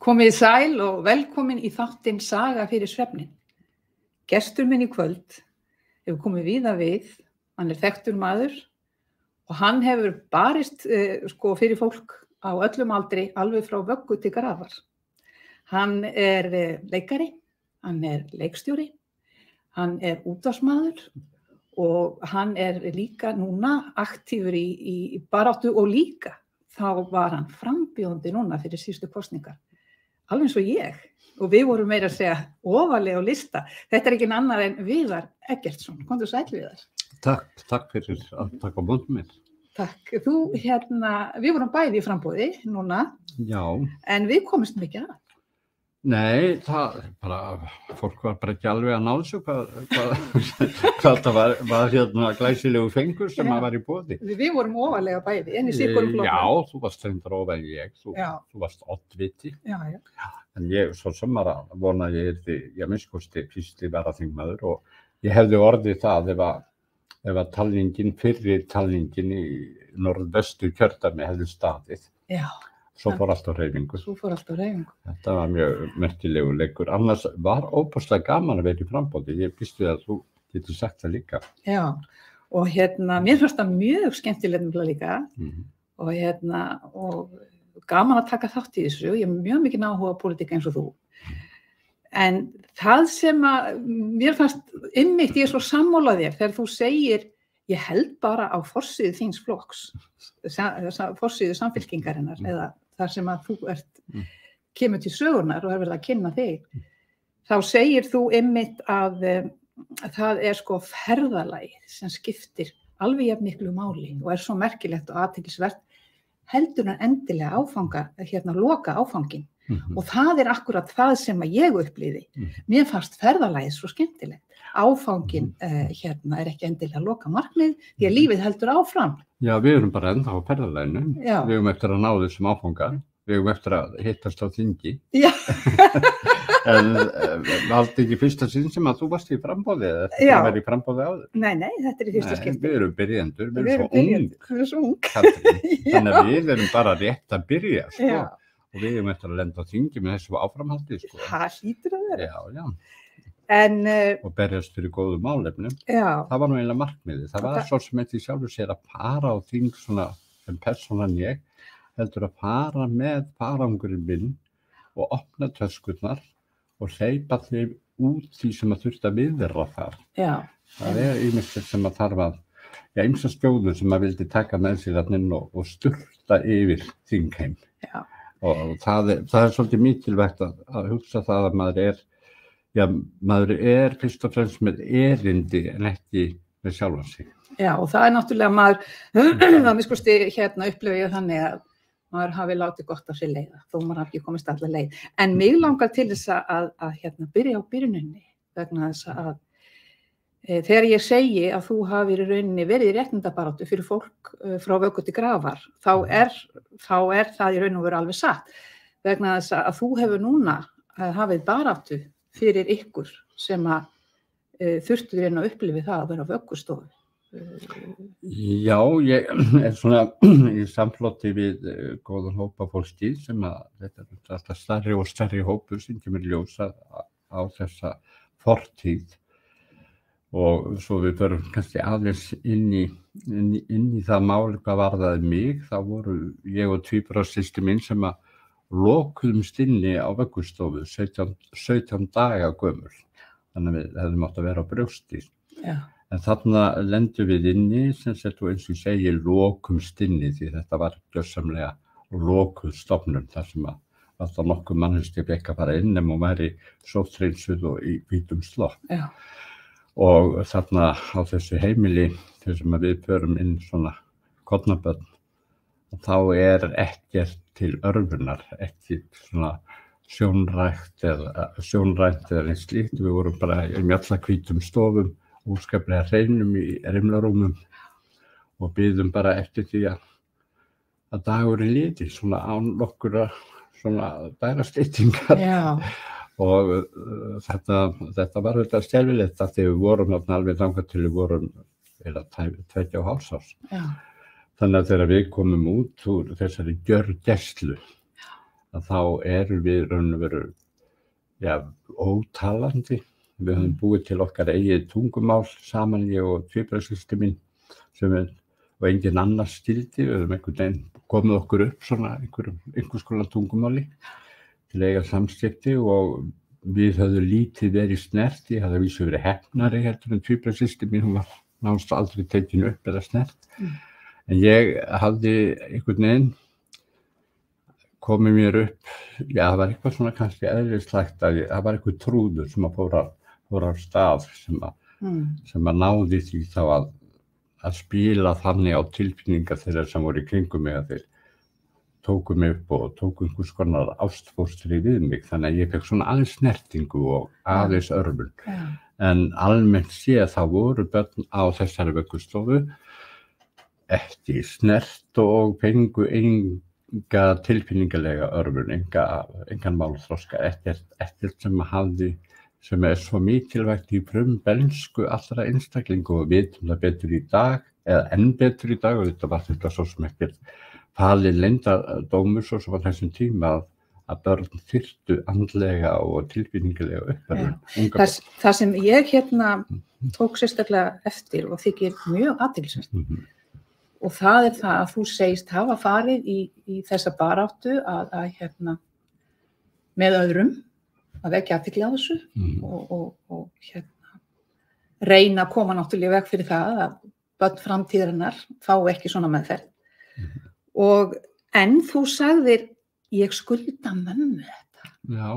Komið sæl og velkomin í þáttinn Saga fyrir svefnin. Gestur minn í kvöld hefur komið víða við, hann þekktur maður og hann hefur barist fyrir fólk á öllum aldri, alveg frá vöggu til grafar. Hann leikari, hann leikstjóri, hann útvarpsmaður og hann líka núna aktífur í baráttu og líka þá var hann frambjóðandi núna fyrir síðustu kosningar. Alveg eins og ég, og við vorum meira að segja ofarlega á lista. Þetta ekki annar en Viðar Eggertsson. Komdu sæll, Viðar. Takk fyrir að taka á móti mér. Takk. Við vorum bæði í framboði núna. Já. En við komumst ekki að. Nei, fólk var bara ekki alveg að ná þessu hvað það var glæsilegu fengur sem að var í boði. Við vorum ofarlega bæði, en í sitthvorum flokknum. Já, þú varst reyndar ofar en ég, þú varst oddviti. Já. En ég svo sem var að vona að ég minnskosti fyrsti varaþingmaður og ég hefði orðið það ef að fyrri talningin í norðvestu kjördæmi hefði staðið. Já. Svo fór allt á hreyfingu. Þetta var mjög merkilegur leikur. Annars var óbúslega gaman að vera í framboði. Ég býst við að þú getur sagt það líka. Já, og mér fannst það mjög skemmtilegt líka. Og gaman að taka þátt í þessu. Ég mjög mikið áhuga á pólitík eins og þú. En það sem að mér fannst einmitt, ég svo sammála þér þegar þú segir ég held bara á forsíðu þíns flokks, forsíðu samfylkingarinnar eða þar sem að þú kemur til sögunar og verið að kynna þig, þá segir þú einmitt að það ferðalagið sem skiptir alveg jafn miklu máli og svo merkilegt og athyglisvert heldur en endilega loka áfangin. Og það akkurat það sem að ég upplýði. Mér fannst ferðalagið svo skemmtilegt. Áfangin ekki endilega loka markmið, því að lífið heldur áfram. Já, við erum bara ennþá á ferðalaginu. Við erum eftir að ná þessum áfanga. Við erum eftir að hittast á þingi. Já. En allt ekki fyrsta sinn sem að þú varst í framboði eða þetta var í framboði áður? Nei, þetta í fyrsta skipti. Við erum byrjendur, við erum svo ung. Þannig að við erum bara rétt að byrja, og við erum eftir að lenda á þingi með þessu áframhaldi, Það hlýtur að vera. Já. Og berjast fyrir góðu málefnum. Það var nú eiginlega markmiðið. Það var svo sem eitthvað sjálfur sér að fara á þing svona sem persónan ég, heldur að fara með farangurinn minn og opna töskurnar og hleypa þeim út því sem að þurfti að viðra þar. Það ýmislegt sem að þarf að, ýmsa skjóður sem að vildi taka með sér inn og sturta yfir þingheim. Og það svolítið mikilvægt að hugsa það að maður fyrst og fremst með erindi en ekki með sjálfan sig. Já, og það náttúrulega maður, það miskusti upplifa ég þannig að maður hafi látið gott af sér leiða, þó maður hafi ekki komist alla leið. En mig langar til þess að byrja á byrjuninni, vegna þess að þegar ég segi að þú hafi í rauninni verið í réttindabaráttu fyrir fólk frá vöggu til grafar, þá er það í raun og veru alveg satt, vegna þess að þú hefur núna hafið baráttu fyrir ykkur sem að þurftu þér að upplifi það að vera á vöggustofu. Já, ég svona í samfloti við góðan hópa fólki sem að þetta er alltaf stærri og stærri hópur sem kemur ljósa á þessa fortíð og svo við förum kannski aðeins inn í það máli hvað varðaði mig. Þá voru ég og tvíburasystir minn sem að lokuðumst inni á vöggustofu 17 daga gömul, þannig að við hefðum átt að vera á brjósti. En þarna lendum við inni, sem sagt, og eins og ég segi, lokumst inni, því þetta var gjörsamlega lokuð stofnun, þar sem að alltaf nokkuð manneskja fékk að fara inn og væri sótthreinsuð og í hvítum slopp. Og þarna á þessu heimili, þar sem við förum inn svona kornabörn, þá ekkert til örvunar, ekki svona sjónrænt eða eins slíkt. Við vorum bara í mjallahvítum stofum, óskaplega hreinum í rimlarúmum og biðum bara eftir því að dagurinn liti, svona án nokkurra svona dægrastyttingar. Og þetta var þetta skelfilegt að því við vorum alveg þangað til við vorum 2,5 árs. Þannig að þegar við komum út úr þessari gjörgæslu að þá erum við raun og veru ótalandi. Við höfum búið til okkar eigið tungumál saman, ég og tvíburasystir mín, og enginn annars skildi. Við höfum einhvern veginn komið okkur upp svona einhvers konar tungumáli til að eiga samskipti og við höfum lítið verið snert. Ég hafði að vísu verið heppnari heldur en tvíburasystir mín, hún var nánast aldrei tekinu upp eða snert. En ég hafði einhvern veginn komið mér upp, það var eitthvað svona kannski eðlislægt að það var eitthvað trúður sem að fór á stað sem að náði því þá að spila þannig á tilfinningar þeirra sem voru í kringum mig að þeir tóku mig upp og tóku einhvers konar ástfóstri við mig, þannig að ég fekk svona aðeins snertingu og aðeins örvun. En almennt séð þá voru börn á þessari vöggustofu ekki snert og fengu enga tilfinningalega örvun, engan málþroska, ekkert sem svo mikilvægt í frumbelsku allra einstaklingu og við vitum það betur í dag, eða enn betur í dag, og þetta var þetta svo sem ekkert falið leyndardómur svo sem á þessum tíma að börn þyrftu andlega og tilfinningalega uppörvun. Það sem ég tók sérstaklega eftir og þykir mjög athyglisvert, og það það að þú segist hafa farið í þessa baráttu að með öðrum að vekja athygli á þessu og reyna að koma náttúrulega veg fyrir það að börn framtíðarinnar fá ekki svona meðferð. En þú sagðir, ég skulda mömmu þetta. Já.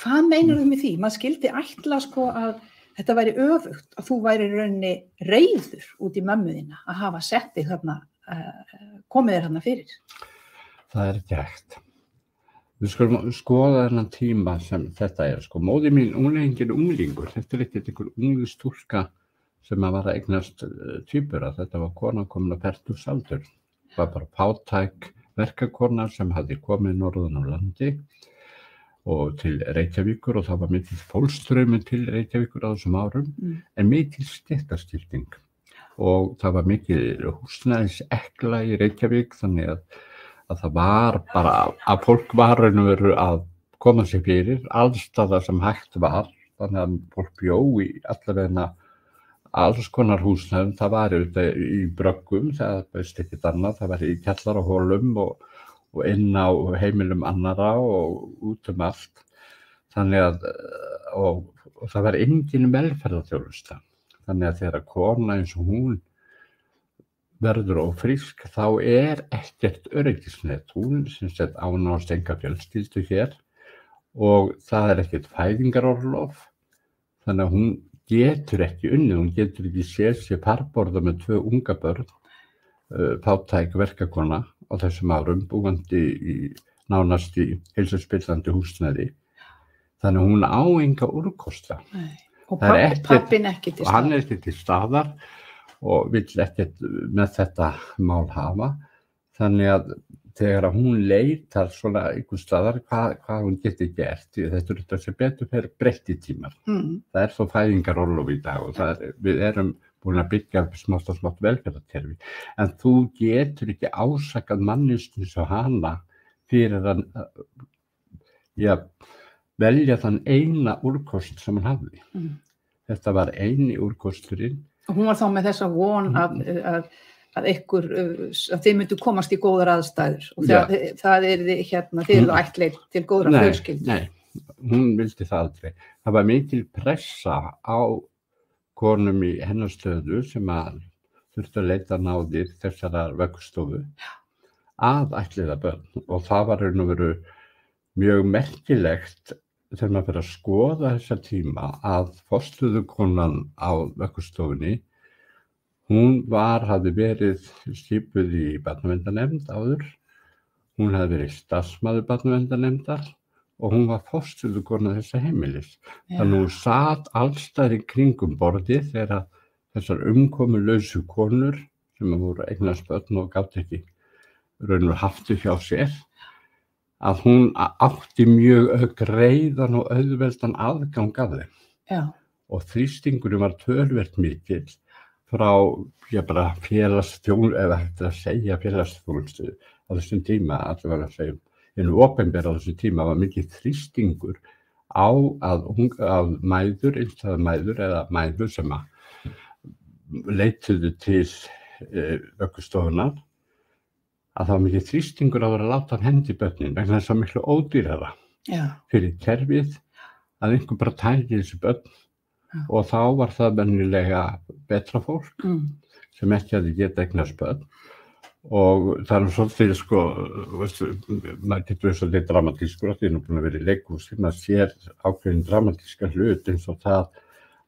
Hvað meinarðu með því? Maður skildi ætla að þetta væri öfugt, að þú væri í rauninni reiður út í mömmu þína að hafa sett þig komið þér þarna fyrir. Það ekki hægt. Við skulum skoða þennan tíma sem þetta móðir mín, hún engin unglingur, þetta ekkert einhver unglingstúlka sem að var að eignast tvíbura, þetta var kona komin á fertugsaldur. Það var bara fátæk verkakona sem hafði komið norðan á landi og til Reykjavíkur og það var mikil fólksstraumur til Reykjavíkur á þessum árum, en mikil stéttaskipting og það var mikil húsnæðisekla í Reykjavík, þannig að það var bara að fólk var að koma sér fyrir alls staðar sem hægt var, þannig að fólk bjó í allavegna alls konar húsnæðum, það var í bröggum, það veist ekkert annað, það var í kjallarahólum og inn á heimilum annarra og út allt, þannig að og það var engin velferðarþjónusta, þannig að þegar kona eins og hún verður ófrísk, þá ekkert öryggisnet, hún sem sett ánast enga fjölskyldu hér og það ekkert fæðingarorlof, þannig að hún getur ekki unnið, hún getur ekki séð sér parborða með 2 unga börn, fátæk verkakona á þessum árum, búandi nánast í heilsuspillandi húsnæði, þannig að hún á enga úrkosta. Og pappinn ekki til staðar. Hann ekki til staðar og vill ekkert með þetta mál hafa, þannig að þegar hún leitar svona einhvers staðar hvað hún geti gert, þetta þetta sem betur fyrir breytti tímar. Það þó fæðingarorlof í dag og við erum búin að byggja upp smátt og smátt velferðarkerfi, en þú getur ekki ásakað manneskju eins og hana fyrir að velja þann eina úrkost sem hann hafði. Þetta var eini úrkosturinn. Hún var þá með þessa von að þið myndu komast í góðar aðstæður og það þið eru ættleið til góðra fjölskyldu. Nei, hún vildi það aldrei. Það var mikil pressa á konum í hennar stöðu sem að þurftu að leita náðir þessarar vöggustofu að ættleiða börn og það var raun og veru mjög merkilegt þegar maður fyrir að skoða þessa tíma að forstöðukonan á vöggustofunni, hún hafði verið skipuð í barnaverndarnefnd áður, hún hafði verið starfsmaður barnaverndarnefndar og hún var forstöðukona þessa heimilis. Þannig hún sat alls staðar í kringum borðið þegar þessar umkomulausu konur sem voru eignast börn og gátu ekki raun og haftu hjá sér, að hún átti mjög greiðan og auðveldan aðgang að þeim. Já. Og þrýstingurinn var töluvert mikill frá félagsþjónustu, eða hægt að segja félagsþjónustu á þessum tíma, allavega að segja hinu opinbera á þessu tíma var mikið þrýstingur á að mæður, einstæðar mæður eða mæður sem að leituðu til vöggustofunnar, að það var mikið þrýstingur að vera að láta hendi börnin vegna þess að miklu ódýrara fyrir kerfið að einhver bara tæki þessi börn og þá var það venjulega betra fólk sem ekki hafði getað eignast börn og það svolítið sko, maður getur verið svolítið dramatískur að því nú búin að vera í leikhúsi, maður sér ákveðin dramatíska hlut eins og það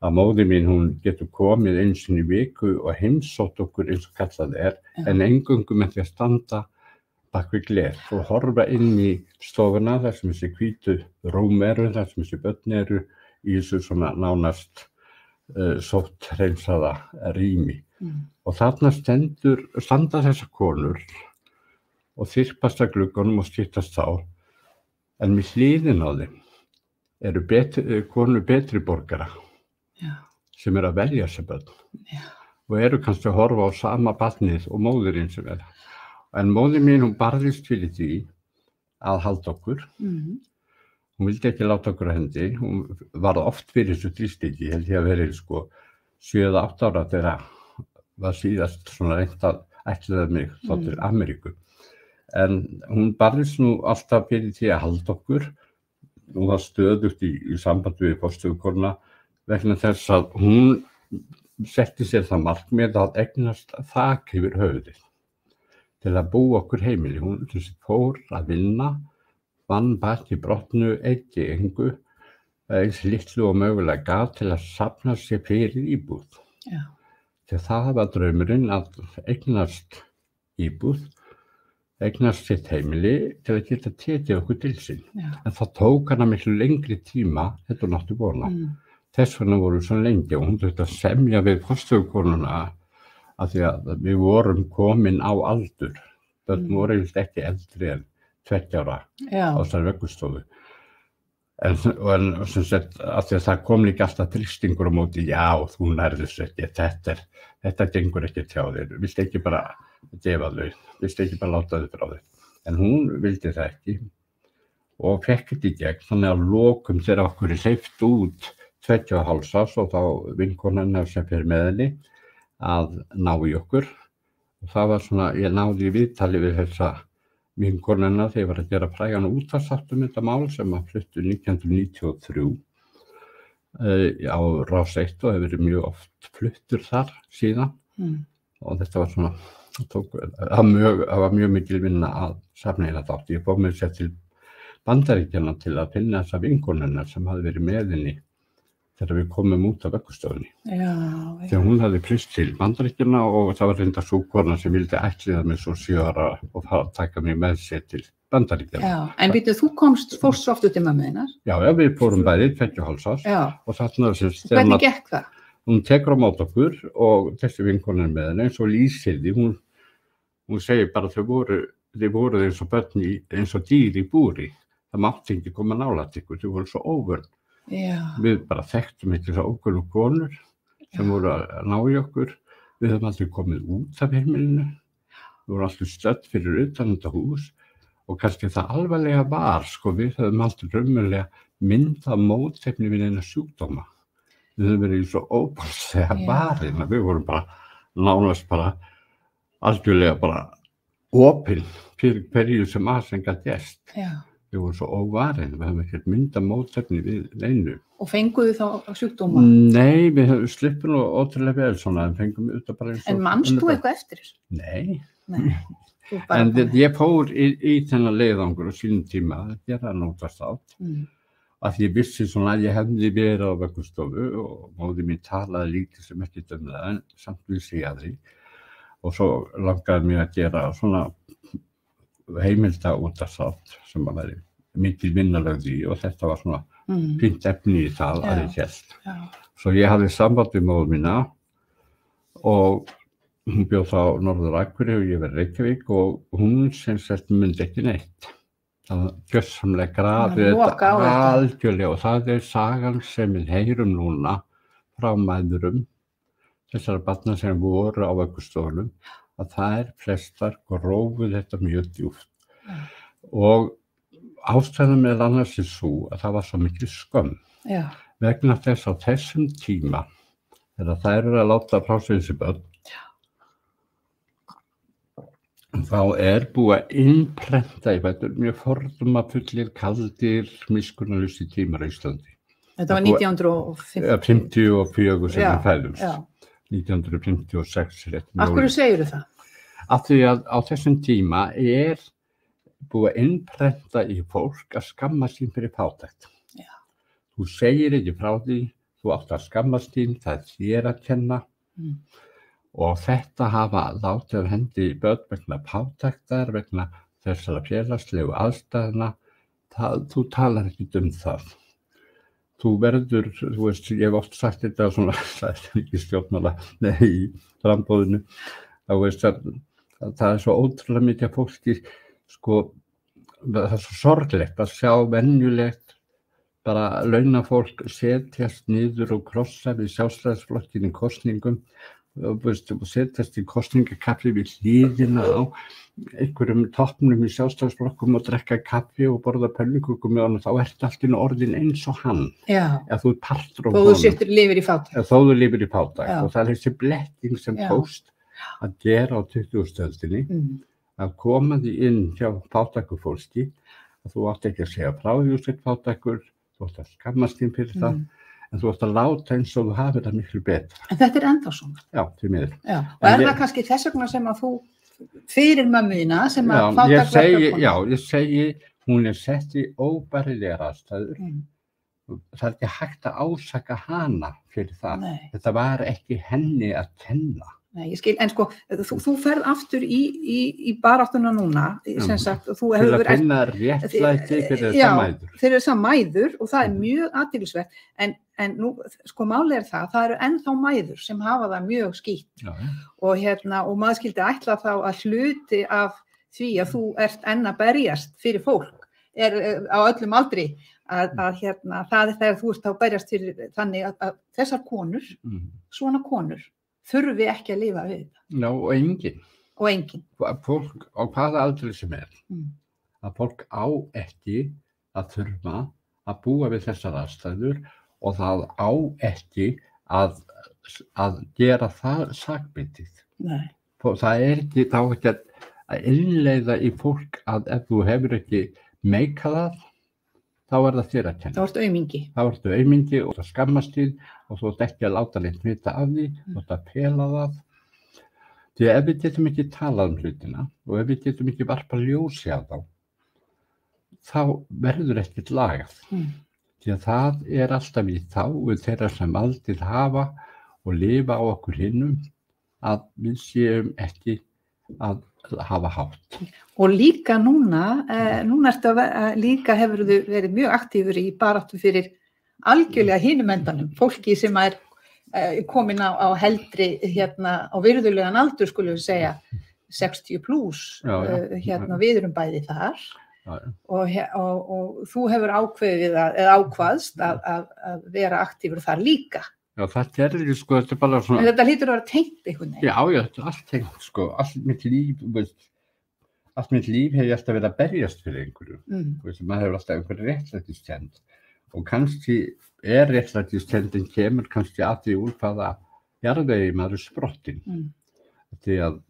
að móðir mín, hún getur komið einu sinni í viku og heimsótt okkur eins og kallað en eingöngu með því að standa bak við gler og horfa inn í stofuna þar sem þessi hvítu rúm eru, þar sem þessi börn eru í þessu svona nánast sótthreinsaða rými. Og þarna standa þessar konur og þyrpast að glugganum og skiptast á, en með hliðin á þeim eru konur betri borgara sem eru að velja sér börn og eru kannski að horfa á sama barnið og móðurinn sem er. En móðir mín, hún barðist fyrir því að halda okkur. Hún vildi ekki láta okkur á hendi. Hún varð oft fyrir þessu þrýstingi, held ég að verið sko 7-8 ára þegar var síðast svona reynt að ætlaði mig þá til Ameríku. En hún barðist nú alltaf fyrir því að halda okkur. Hún var stöðugt í sambandi við forstöðukonuna vegna þess að hún setti sér það markmið að eignast þak yfir höfuðið til að búa okkur heimili. Hún fór að vinna, vann baki brotnu, eyddi engu, eins litlu og mögulega gat til að safna sér fyrir íbúð. Þegar það var draumurinn að eignast íbúð, eignast sitt heimili til að geta tekið okkur til sín. En það tók hana miklu lengri tíma, þetta náttu vona. Þess vegna voru svo lengi og hún þurfti að semja við forstöðukonuna af því að við vorum komin á aldur. Börn voru ekki eldri en 20 ára á þessari vöggustofu. En sem sagt, af því að það kom líka alltaf þrýstingur á móti, já, þú nærðu þessu ekki, þetta gengur ekki hjá þér, viltu ekki bara gefa þau, viltu ekki bara láta þau frá þér. En hún vildi það ekki og fekk þetta í gegn, þannig að lokum þegar okkur hleypt út 2,5 árs og þá vinkonunnar sem fyrir með henni að ná í okkur. Og það var svona, ég náði í viðtali við þessa vinkonuna þegar ég var að gera frægan útvarpsþátt þetta mál sem að fluttu 1993 á Rás 1 og hefur verið mjög oft fluttur þar síðan. Og þetta var svona, það var mjög mikil vinna að safna hérna þátt. Ég fór með sér til Bandaríkjanna til að finna þessa vinkonunnar sem hafði verið með henni þegar við komum út af vöggustofunni. Þegar hún hafði flust til Bandaríkjanna og það var reynda sú kona sem vildi ættleiða mig svo 7 ára og fara að taka mig með sér til Bandaríkjanna. En býtu, þú fórst oft út í mömmu þinnar? Já, við fórum bæði 2,5 árs og þarna hvernig gekk það? Hún tekur á móti okkur og þessi vinkona með henni eins og lýsir því, hún segir bara þið voru eins og börn eins og dýr í búri. Það mátti ekki koma nálægt ykkur, þau voru svo óvörn. Við bara þekktum ekki það ókunnu konur sem voru að ná í okkur. Við höfum aldrei komið út af heimilinu. Við vorum alltaf stödd fyrir utan þetta hús og kannski það alvarlega var, sko, við höfum alltaf raunverulega myndað mótefni við eina sjúkdóma. Við höfum verið svo óbærslega varin að við vorum bara nánast bara algjörlega bara opin fyrir hverju sem sem gat gerst. Við vorum svo óvarin, við höfum ekkert myndað mótefni við neinu. Og fenguðu þá sjúkdóma? Nei, við höfum sluppið nú ótrúlega vel svona, en fengum auðvitað bara eins og... En manst þú eitthvað eftir þessu? Nei. En ég fór í þennan leiðangur á sínum tíma að gera útvarpsþátt. Að ég vissi svona að ég hefði verið á vöggustofu og móðir mín talaði lítið sem ekki það, en samt vissi ég að því. Og svo langaði mér að gera svona heimilda útvarpsþátt sem að væri mikil vinnalögð í og þetta var svona fínt efni í það að ég hélt. Svo ég hafði samband við móður mína og hún bjó þá Norður Akureyri og ég var í Reykjavík og hún sem sagt myndi ekki neitt. Það var gjörsamlega grafið þetta algjörlega og það sagan sem við heyrum núna frá mæðurum þessara barna sem voru á vöggustofunum að þær flestar grófu þetta mjög djúpt. Og ástæðan meðal annars sú að það var svo mikil skömm. Já. Vegna þess á þessum tíma, þegar þær eru að láta frá sér þessi börn, þá búið að innprenta í þetta mjög fordómafullir, kaldir, miskunnarlausir tímar á Íslandi. Þetta var 1954 sem við fæðumst. 1956 rétt. Af hverju segirðu það? Af því að á þessum tíma búið að innprenta í fólk að skamma sín fyrir fátækt. Já. Þú segir ekki frá því, þú átt að skammast þín, það þér að kenna. Og þetta hafa látið af hendi börn vegna fátæktar, vegna þessara félagslegu aðstæðna. Þú talar ekki það. Þú verður, þú veist, ég hef oft sagt þetta svona, það ekki stjórnmála, í framboðinu, þá veist að það svo ótrúlega mikið af fólki, sko, það svo sorglegt að sjá venjulegt bara launafólk setjast niður og krossa við Sjálfstæðisflokkinn í kosningum og setjast í kosningakaffi við hlýðina á einhverjum toppnum í Sjálfstæðisflokkum og drekka kaffi og borða pönnuköku með honum, þá ertu allt í orðin eins og hann. Já. Ef þú partur á honum. Þó þú lifir í fátækt. Þó þú lifir í fátækt. Og það þessi bletting sem tókst að gera á 20. öldinni, að koma því inn hjá fátækufólki, að þú átt ekki að segja frá því þú sett fátækur, þú átt að skammast þín fyrir það, en þú átt að láta eins og þú hafið það miklu betra. En þetta ennþá svona. Já, því miður. Já, og það kannski þess vegna sem að þú fyrir mömmuðina sem að fátæk Já, ég segi, hún sett í óbærilegar aðstæður. Það ekki hægt að ásaka hana fyrir það. Nei. Þetta var ekki henni að kenna. Nei, ég skil, en sko, þú ferð aftur í baráttuna núna, sem sagt, og þú hefur verið... Til að finna réttlæti fyrir þessa mæður. Já, fyrir þessa mæður, og það mjög athyglisvert, en nú, sko, málið það eru ennþá mæður sem hafa það mjög skítt. Og maður skildi ætla þá að hluti af því að þú ert enn að berjast fyrir fólk, á öllum aldri, að það þegar þú ert að berjast fyrir þannig að þessar konur, svona konur, þurfi ekki að lifa við þetta. Já, og enginn. Og enginn. Fólk á hvaða aldri sem að fólk á ekki að þurfa að búa við þessar aðstæður og það á ekki að gera það sakbitið. Nei. Það ekki þá ekki að innleiða í fólk að ef þú hefur ekki meikað það, þá það þér að kenna. Þá ertu aumingi. Þá ertu aumingi og það skammast þín og þú ert ekki að láta neitt vita af því, þú ert að pela það. Því ef við getum ekki talað hlutina og ef við getum ekki varpa ljósi á þá verður ekkert lagað. Því að það alltaf í þágu þeirra sem aldrei hafa og lifa á okkur hinnum að við séum ekki að hafa hátt. Og líka núna líka hefur þú verið mjög aktífur í baráttu fyrir algjörlega hinum endanum, fólki sem komin á heldri á virðulegan aldur, skulum við segja 60 plus, við erum bæði þar. Og þú hefur ákveðið eða ákvaðst að vera aktífur þar líka. Já, það gerði, sko, þetta bara svona... En þetta hlýtur að vera tengt einhvern veginn. Já, þetta allt tengt, sko, allt mitt líf hef ég alltaf verið að berjast fyrir einhverju. Maður hefur alltaf einhverju réttlætiskennd og kannski réttlætiskendin kemur kannski að því úr hvaða jarðvegi maður sprottin. Því að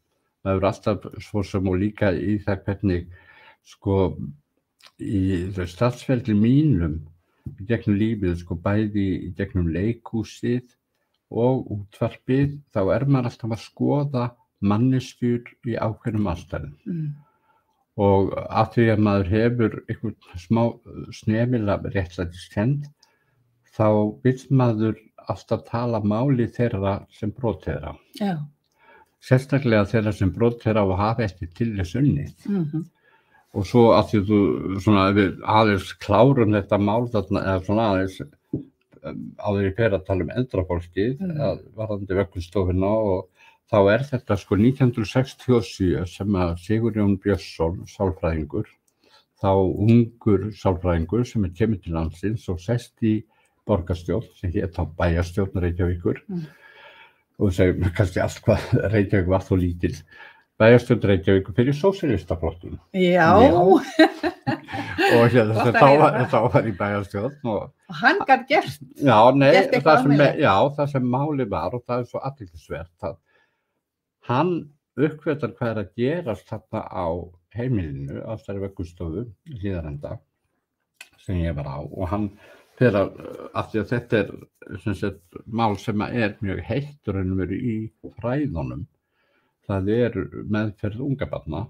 maður hefur alltaf svo sem og líka í það hvernig, sko, í staðsfeldi mínum í gegnum lífið, sko, bæði í gegnum leikhúsið og útvarpið, þá maður alltaf að skoða manneskjur í ákveðnum aðstæðum. Og af því að maður hefur einhvern smá snefila réttlætiskennd, þá vill maður alltaf tala máli þeirra sem brot þeirra. Já. Sérstaklega þeirra sem brot þeirra og hafa ekki til þess unnið. Og svo að því þú, svona, við aðeins klárum þetta mál þarna, eða svona aðeins áður í fer að tala eldra fólkið, varðandi vöggustofuna og þá þetta sko 1967 sem að Sigurjón Björnsson, sálfræðingur, þá ungur sálfræðingur sem kemur til landsins og sest í borgarstjórn sem hét á bæjarstjórn Reykjavíkur og segir kannski allt hvað Reykjavík var þó lítil. Bæjarstjórn Reykjavíkur fyrir sósíalistaflokkinn. Já. og þá var í bæjarstjórn og hann gat gert það sem máli var, og það svo athyglisvert að hann uppgötar hvað að gerast þarna á heimilinu á þessari vöggustofu Hlíðarenda sem ég var á, og hann fyrir af því að þetta sem sagt mál sem mjög heitt raunveru í fræðunum, það meðferð ungabarna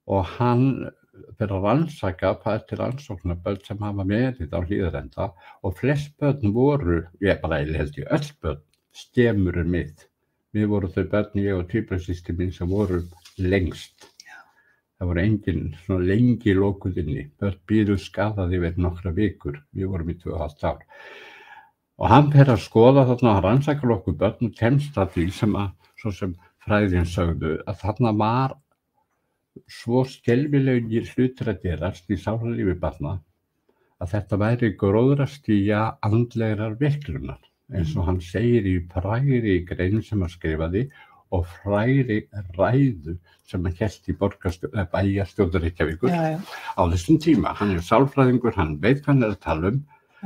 og hann fyrir að rannsaka hvað til rannsóknarbörn sem hafa verið á Hlíðarenda, og flest börn voru, ég held ég öll börn, stemurinn mitt. Við vorum þau börn, ég og tvíburasystir mín, sem voru lengst. Það voru engin svona lengi lokuð inni. Börn biðu skaðað yfir nokkra vikur. Við vorum í 2,5 ár. Og hann fer að skoða þarna, hann rannsakar okkur börn og kemst að því svo sem fræðin sögðu, að þarna var svo skelfilegir hlutir að gerast í sálarlífi barna að þetta væri gróðrastía andlegrar veiklunar, eins og hann segir í frægri grein sem hann skrifaði og frægri ræðu sem hann hélt í bæjarstjórn Reykjavíkur á þessum tíma. Hann sálfræðingur, hann veit hvað hann að tala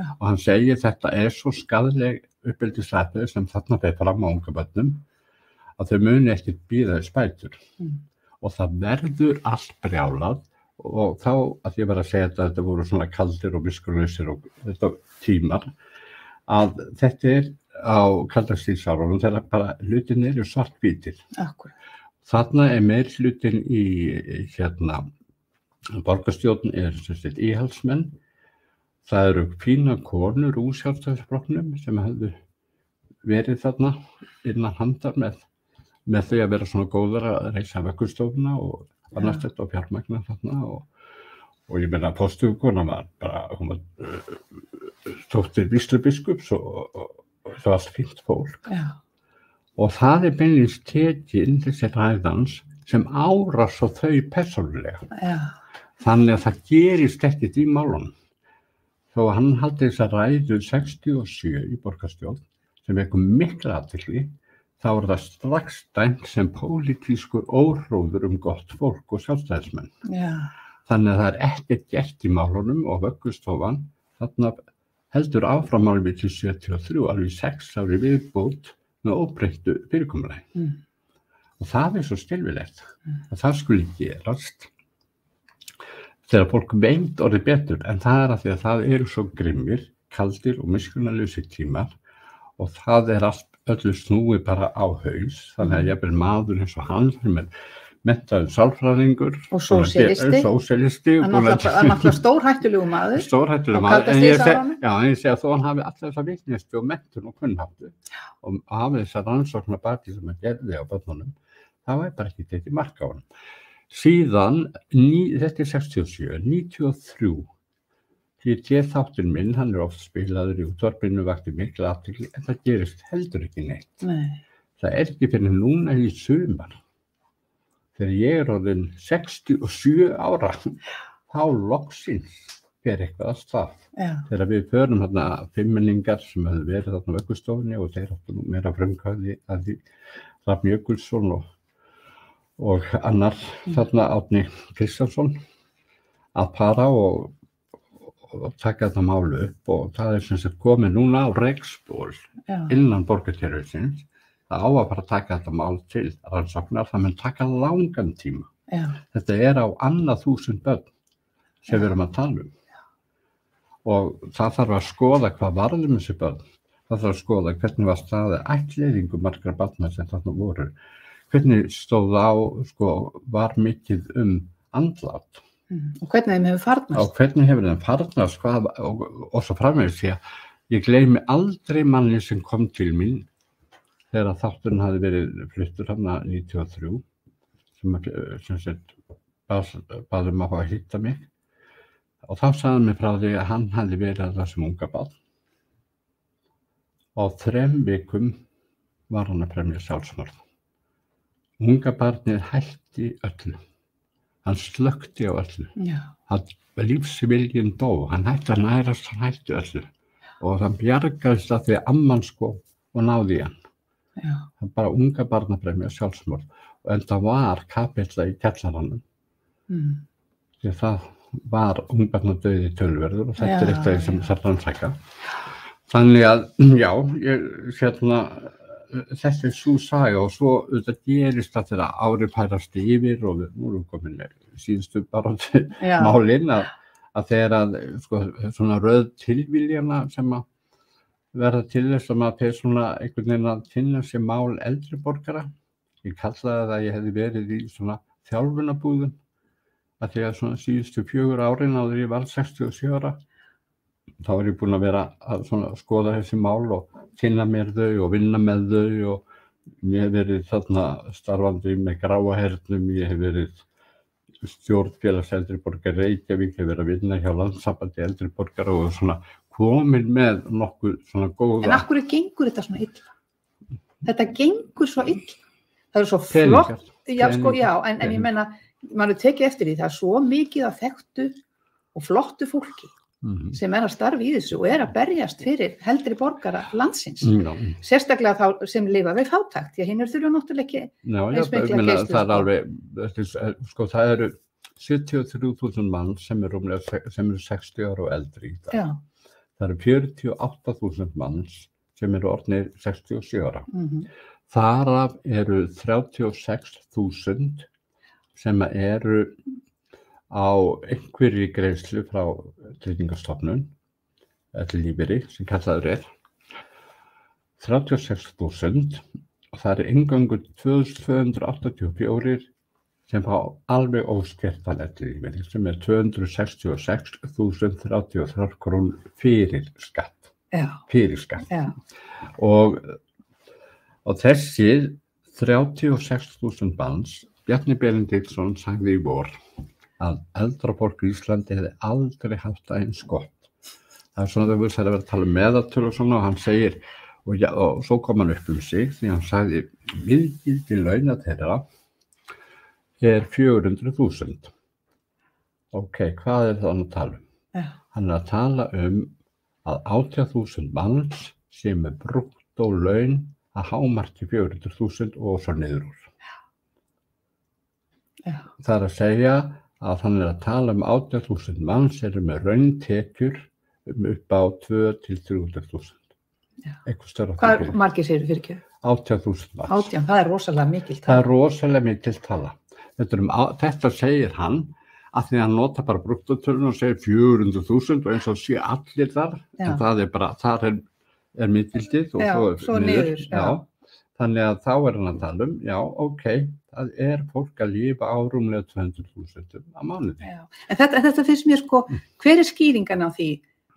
og hann segir þetta svo skaðleg uppeldisræði sem þarna fer fram á ungabörnum að þau muni ekkert bíða þess bætur. Og það verður allt brjálað, og þá að ég var að segja þetta voru svona kaldir og miskunnlausir og þetta tímar, að þetta á kaldastríðsárunum þegar bara hlutin svart-hvítir. Þarna meir hlutin í borgarstjórn íhaldsmenn. Það eru fína konur úr Sjálfstæðisflokknum sem hefðu verið þarna innan handar með þau að vera svona góðar að reisa vöggustofuna og annars þetta og fjármagna þarna, og ég meina postugukona var bara, hún var dóttir víslubiskups og það var allt fínt fólk. Og það beinlínis tekin þessi ræðans sem árás á þau persónulega. Þannig að það gerist ekkert í málunum. Þó að hann haldi þessa ræðu 67 í borgarstjórn sem vekur mikla athygli, þá það strax dæmt sem pólitískur óhróður gott fólk og sjálfstæðismenn. Þannig að það ekkert gert í málunum, og vöggustofan þarna heldur áfram alveg til 73, alveg 6 ári viðbót með óbreyttu fyrirkomulagi. Og það svo skelfilegt að það skuli gerast þegar fólk veit orðið betur, en það af því að það eru svo grimmir, kaldir og miskunnarlausir tímar, og það allt öllu snúi bara á haus, þannig að jafnvel maður eins og hann sem menntaður sálfræðingur og sósíalisti. Hann náttúrulega stórhættulegur maður. Stórhættulegur maður, en ég segi að þó hann hafi alltaf þessa vitneskju og menntun og kunnáttu og hafi þessa rannsóknarbaki sem hann gerði á börnunum, það var bara ekki tekið mark á honum. Síðan, þetta 67, 93, því þátturinn minn, hann oft spilaður í útvarpinu, vakti mikla athygli, en það gerist heldur ekki neitt. Það ekki fyrir núna í sumar. Þegar ég orðin 67 ára, þá loksins fer eitthvað að stað. Þegar við förum þarna fimmmenningar sem hefðu verið þarna á vöggustofunni og þeir áttu meira frumkvæði að því Rafn Jökulsson og annar þarna Árni Kristjánsson að para og taka þetta málu upp, og það sem sagt komið núna á rekspól innan borgarkerfisins. Það á að fara að taka þetta mál til rannsóknar, það mun taka langan tíma. Þetta á annað 1000 börn sem við erum að tala um. Og það þarf að skoða hvað varð þessi börn. Það þarf að skoða hvernig var staðið ættleiðingu margra barna sem þarna voru. Hvernig stóð var mikið andlát. Og hvernig þeim hefur farnast. Og hvernig hefur þeim farnast, og svo framvegis því að ég gleymi aldrei manni sem kom til mín þegar þátturinn hafði verið fluttur þarna 93, sem sagt bað að fá að hitta mig, og þá sagði hann mér frá því að hann hafði verið að það sem unga barn, og 3 vikum var hann að fremja sjálfsmorð. Unga barnið hætti öllu. Hann slökkti á öllu. Lífsviljinn dó, hann hætti að nærast, hann hætti öllu. Og hann bjargaðist að því að amman og náði hann. Það bara unga barn að fremja sjálfsmorð. En það var kapella í kjallaranum. Því það var ungbarnadauði tölverður og þetta eitt af því sem þarf rannsaka. Þannig að, já, þetta svo saga og svo auðvitað gerist það þegar árið færast yfir og nú erum við komin síðustu baráttu málin að þegar sko, svona röð tilviljana sem að verða til þess að maður fer svona einhvern veginn að finna sér mál eldri borgara. Ég kallaði það að ég hefði verið í svona þjálfunarbúðum að því að svona síðustu 4 árin áður ég var 67 ára. Þá var ég búinn að vera að svona skoða þessi mál og kynna mér þau og vinna með þau og ég hef verið þarna starfandi með gráa hernum, ég hef verið stjórn félags eldri borgara Reykjavík, ég hef verið að vinna hjá Landssambandi eldri borgara og svona komin með nokkuð svona góða. En af hverju gengur þetta svona illa? Þetta gengur svo illa. Það er svo flott. En ég meina, maður tekið eftir því, það er svo mikið af þekktu og flottu fólki. Sem að starfa í þessu og að berjast fyrir heldri borgara landsins. Sérstaklega þá sem lifa við fátækt, því að hinn þurfa náttúrulega ekki eins mikla geislun. Það alveg, sko það eru 73.000 mann sem eru 60 ára og eldri í dag. Já. Það eru 48.000 mann sem eru orðnir 67 ára. Þaraf eru 36.000 sem eru á einhverri greiðslu frá Tryggingastofnun, ellilífeyri sem kallaður 36.000 og það eingöngu 2.284 sem fá alveg óskertan ellilífeyri sem 266.033 krónur fyrir skatt. Fyrir skatt. Og þessi 36.000 manns, Bjarni Benediktsson sagði í vor að eldra fólk í Íslandi hefði aldrei haft það eins gott. Það svona þau verið að tala meðaltölu og svona og hann segir, og svo kom hann upp sig því hann sagði, miðgildi launa þeirra 400.000. Ok, hvað það hann að tala um? Hann að tala um að 80.000 manns sem brúttó laun að hámarki 400.000 og svo niður úr. Það að segja að hann að tala um 80.000 manns eru með rauntekjur upp á 200.000 til 300.000. Hvað margir segir fyrir ekki? 80.000 manns. 18, það er rosalega mikil tala. Það er rosalega mikil tala. Þetta segir hann að því að hann nota bara brúttotölun og segir 400.000 og eins og sé allir þar, en það er bara, þar er miðgildið og svo niður. Þannig að þá er hann að tala um, já, ok, það er fólk að lifa á rúmlega 200.000 á mánuði. En þetta finnst mér sko, hver er skýringan á því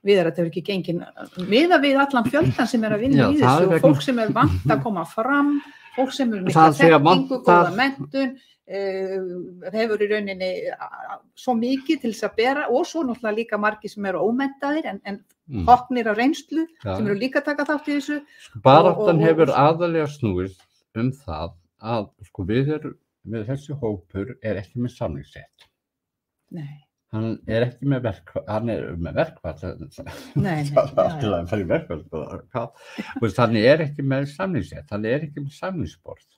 Viðar að þetta ekki gengin miðað við allan fjöldan sem að vinna í þessu og fólk sem vant að koma fram, fólk sem mikla þekkingu, góða menntun, hefur í rauninni svo mikið til þess að bera og svo náttúrulega líka margir sem eru ómenntaðir en hoknir á reynslu sem eru líka að taka þátt í þessu. Baráttan hefur aðallega snúist það að sko við þessi hópur ekki með samningsrétt. Nei. Hann er ekki með verkfall. Hann er ekki með samningsrétt, hann er ekki með samningsborð.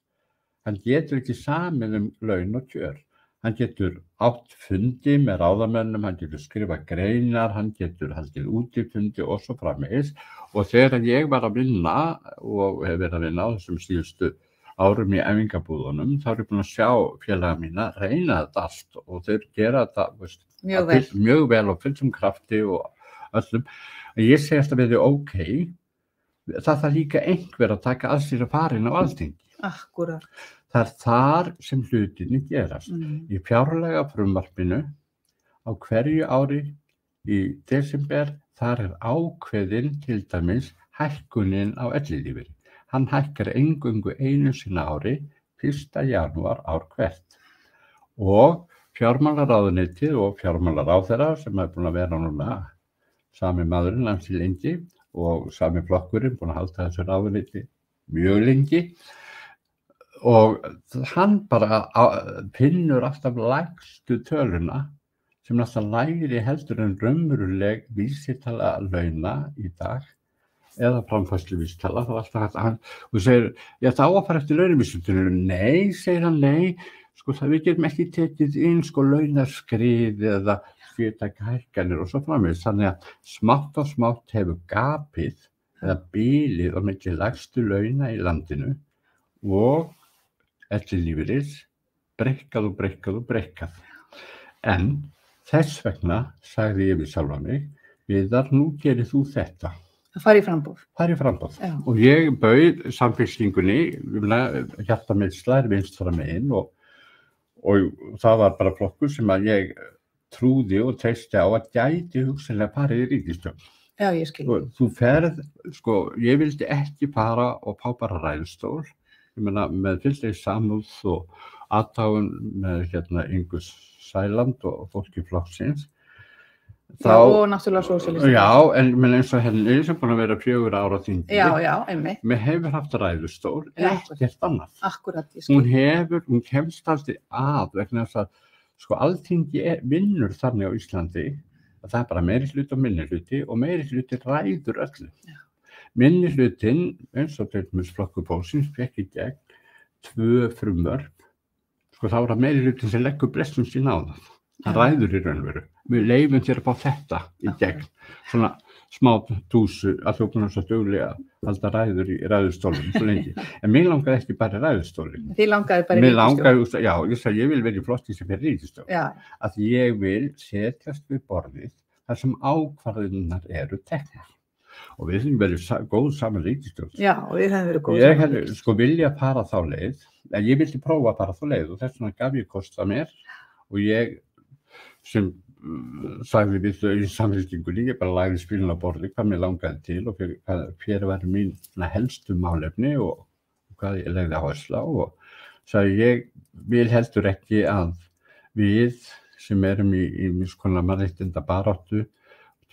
Hann getur ekki samið laun og kjör. Hann getur átt fundi með ráðamönnum, hann getur skrifað greinar, hann getur haldið útifundi og svo framvegis. Og þegar ég var að vinna og hef verið að vinna á þessum síðustu árum í æfingabúðunum, þá er ég búin að sjá félaga mína reyna þetta allt og þeir gera þetta mjög vel og fullum krafti og öllum. Ég segi alltaf við þau, ok, það þarf líka einhver að taka að sér að fara inn á Alþingi. Akkúrat. Það er þar sem hlutinni gerast. Í fjárlaga frumvarpinu á hverju ári í desember, þar er ákveðin til dæmis hækkunin á ellilífeyri. Hann hækkar eingöngu einu sinni ári 1. janúar ár hvert. Og fjármálaráðuneytið og fjármálaráðherra sem er búin að vera núna sami maðurinn ansi lengi og sami flokkurinn búin að halda þessu ráðuneyti mjög lengi. Og hann bara finnur alltaf lægstu töluna sem alltaf lægri heldur en raunveruleg vísitala launa í dag eða framfærsluvísitala. Það var alltaf hægt að hann og segir, já það á að fara eftir launavísitölunum. Nei, segir hann, nei, sko það við getum ekki tekið inn sko launaskrið eða fyrirtækjahækkanir og svo framvegis. Þannig að smátt og smátt hefur gapið eða bilið á milli lægstu launa í landinu og ellilífeyris breikkað. En þess vegna sagði ég við sjálfa mig, Viðar, nú gerir þú þetta. Það fari í framboð. Já. Og ég bauð Samfylkingunni, hjarta mitt slær vinstra megin og það var bara flokkur sem að ég trúði og treysti á að gæti hugsanlega farið í ríkisstjórn. Já, ég skil. Þú ferð, ég vildi ekki fara og fá bara ræðustól, ég meina með fylgdegi samúð og aðdáun með Ingu Sæland og fólki flokksins. Og náttúrulega sósíalistar. Já, en eins og henni sem búin að vera 4 ára á þingi. Já, einmitt. Mér hefur haft ræðustól, ekkert annað. Akkurat, ég skil. Hún kemst aldrei að vegna þess að Alþingi vinnur þannig á Íslandi að það er bara meirihluti og minnihluti og meirihluti ræður öllu. Já. Minnihlutinn, eins og til dæmis Flokkur fólksins, fékk í gegn 2 frumvörp. Það var að meirihlutin sem leggur blessun sín á það. Það ræður í raunveru. Við leifum þér að fá þetta í gegn. Svona smá dúsu að þú búin að svo duglega halda ræður í ræðustólum svo lengi. En mér langaði ekki bara í ræðustólum. Þið langaði bara í ríkisstjórn? Já, ég sagði ég vil vera í flokki sem fyrir ríkisstjórn. Já. Að ég vil setjast við borðið þar sem ákvarðunar eru teknar. Og við höfum verið góð saman ríkisstjórn. Já, við höfum verið góð saman. Ég hefði vilja fara þá leið, en ég vildi prófa að fara þá leið og þess vegna gaf ég kost að mér og ég sem sagði við þau í Samfylkingunni, ég bara lagði spilin á borði hvað mér langaði til og hver var mín helstu málefni og hvað ég legði áherslu á og sagði ég vil heldur ekki að við sem erum í konar mannréttindabaráttu,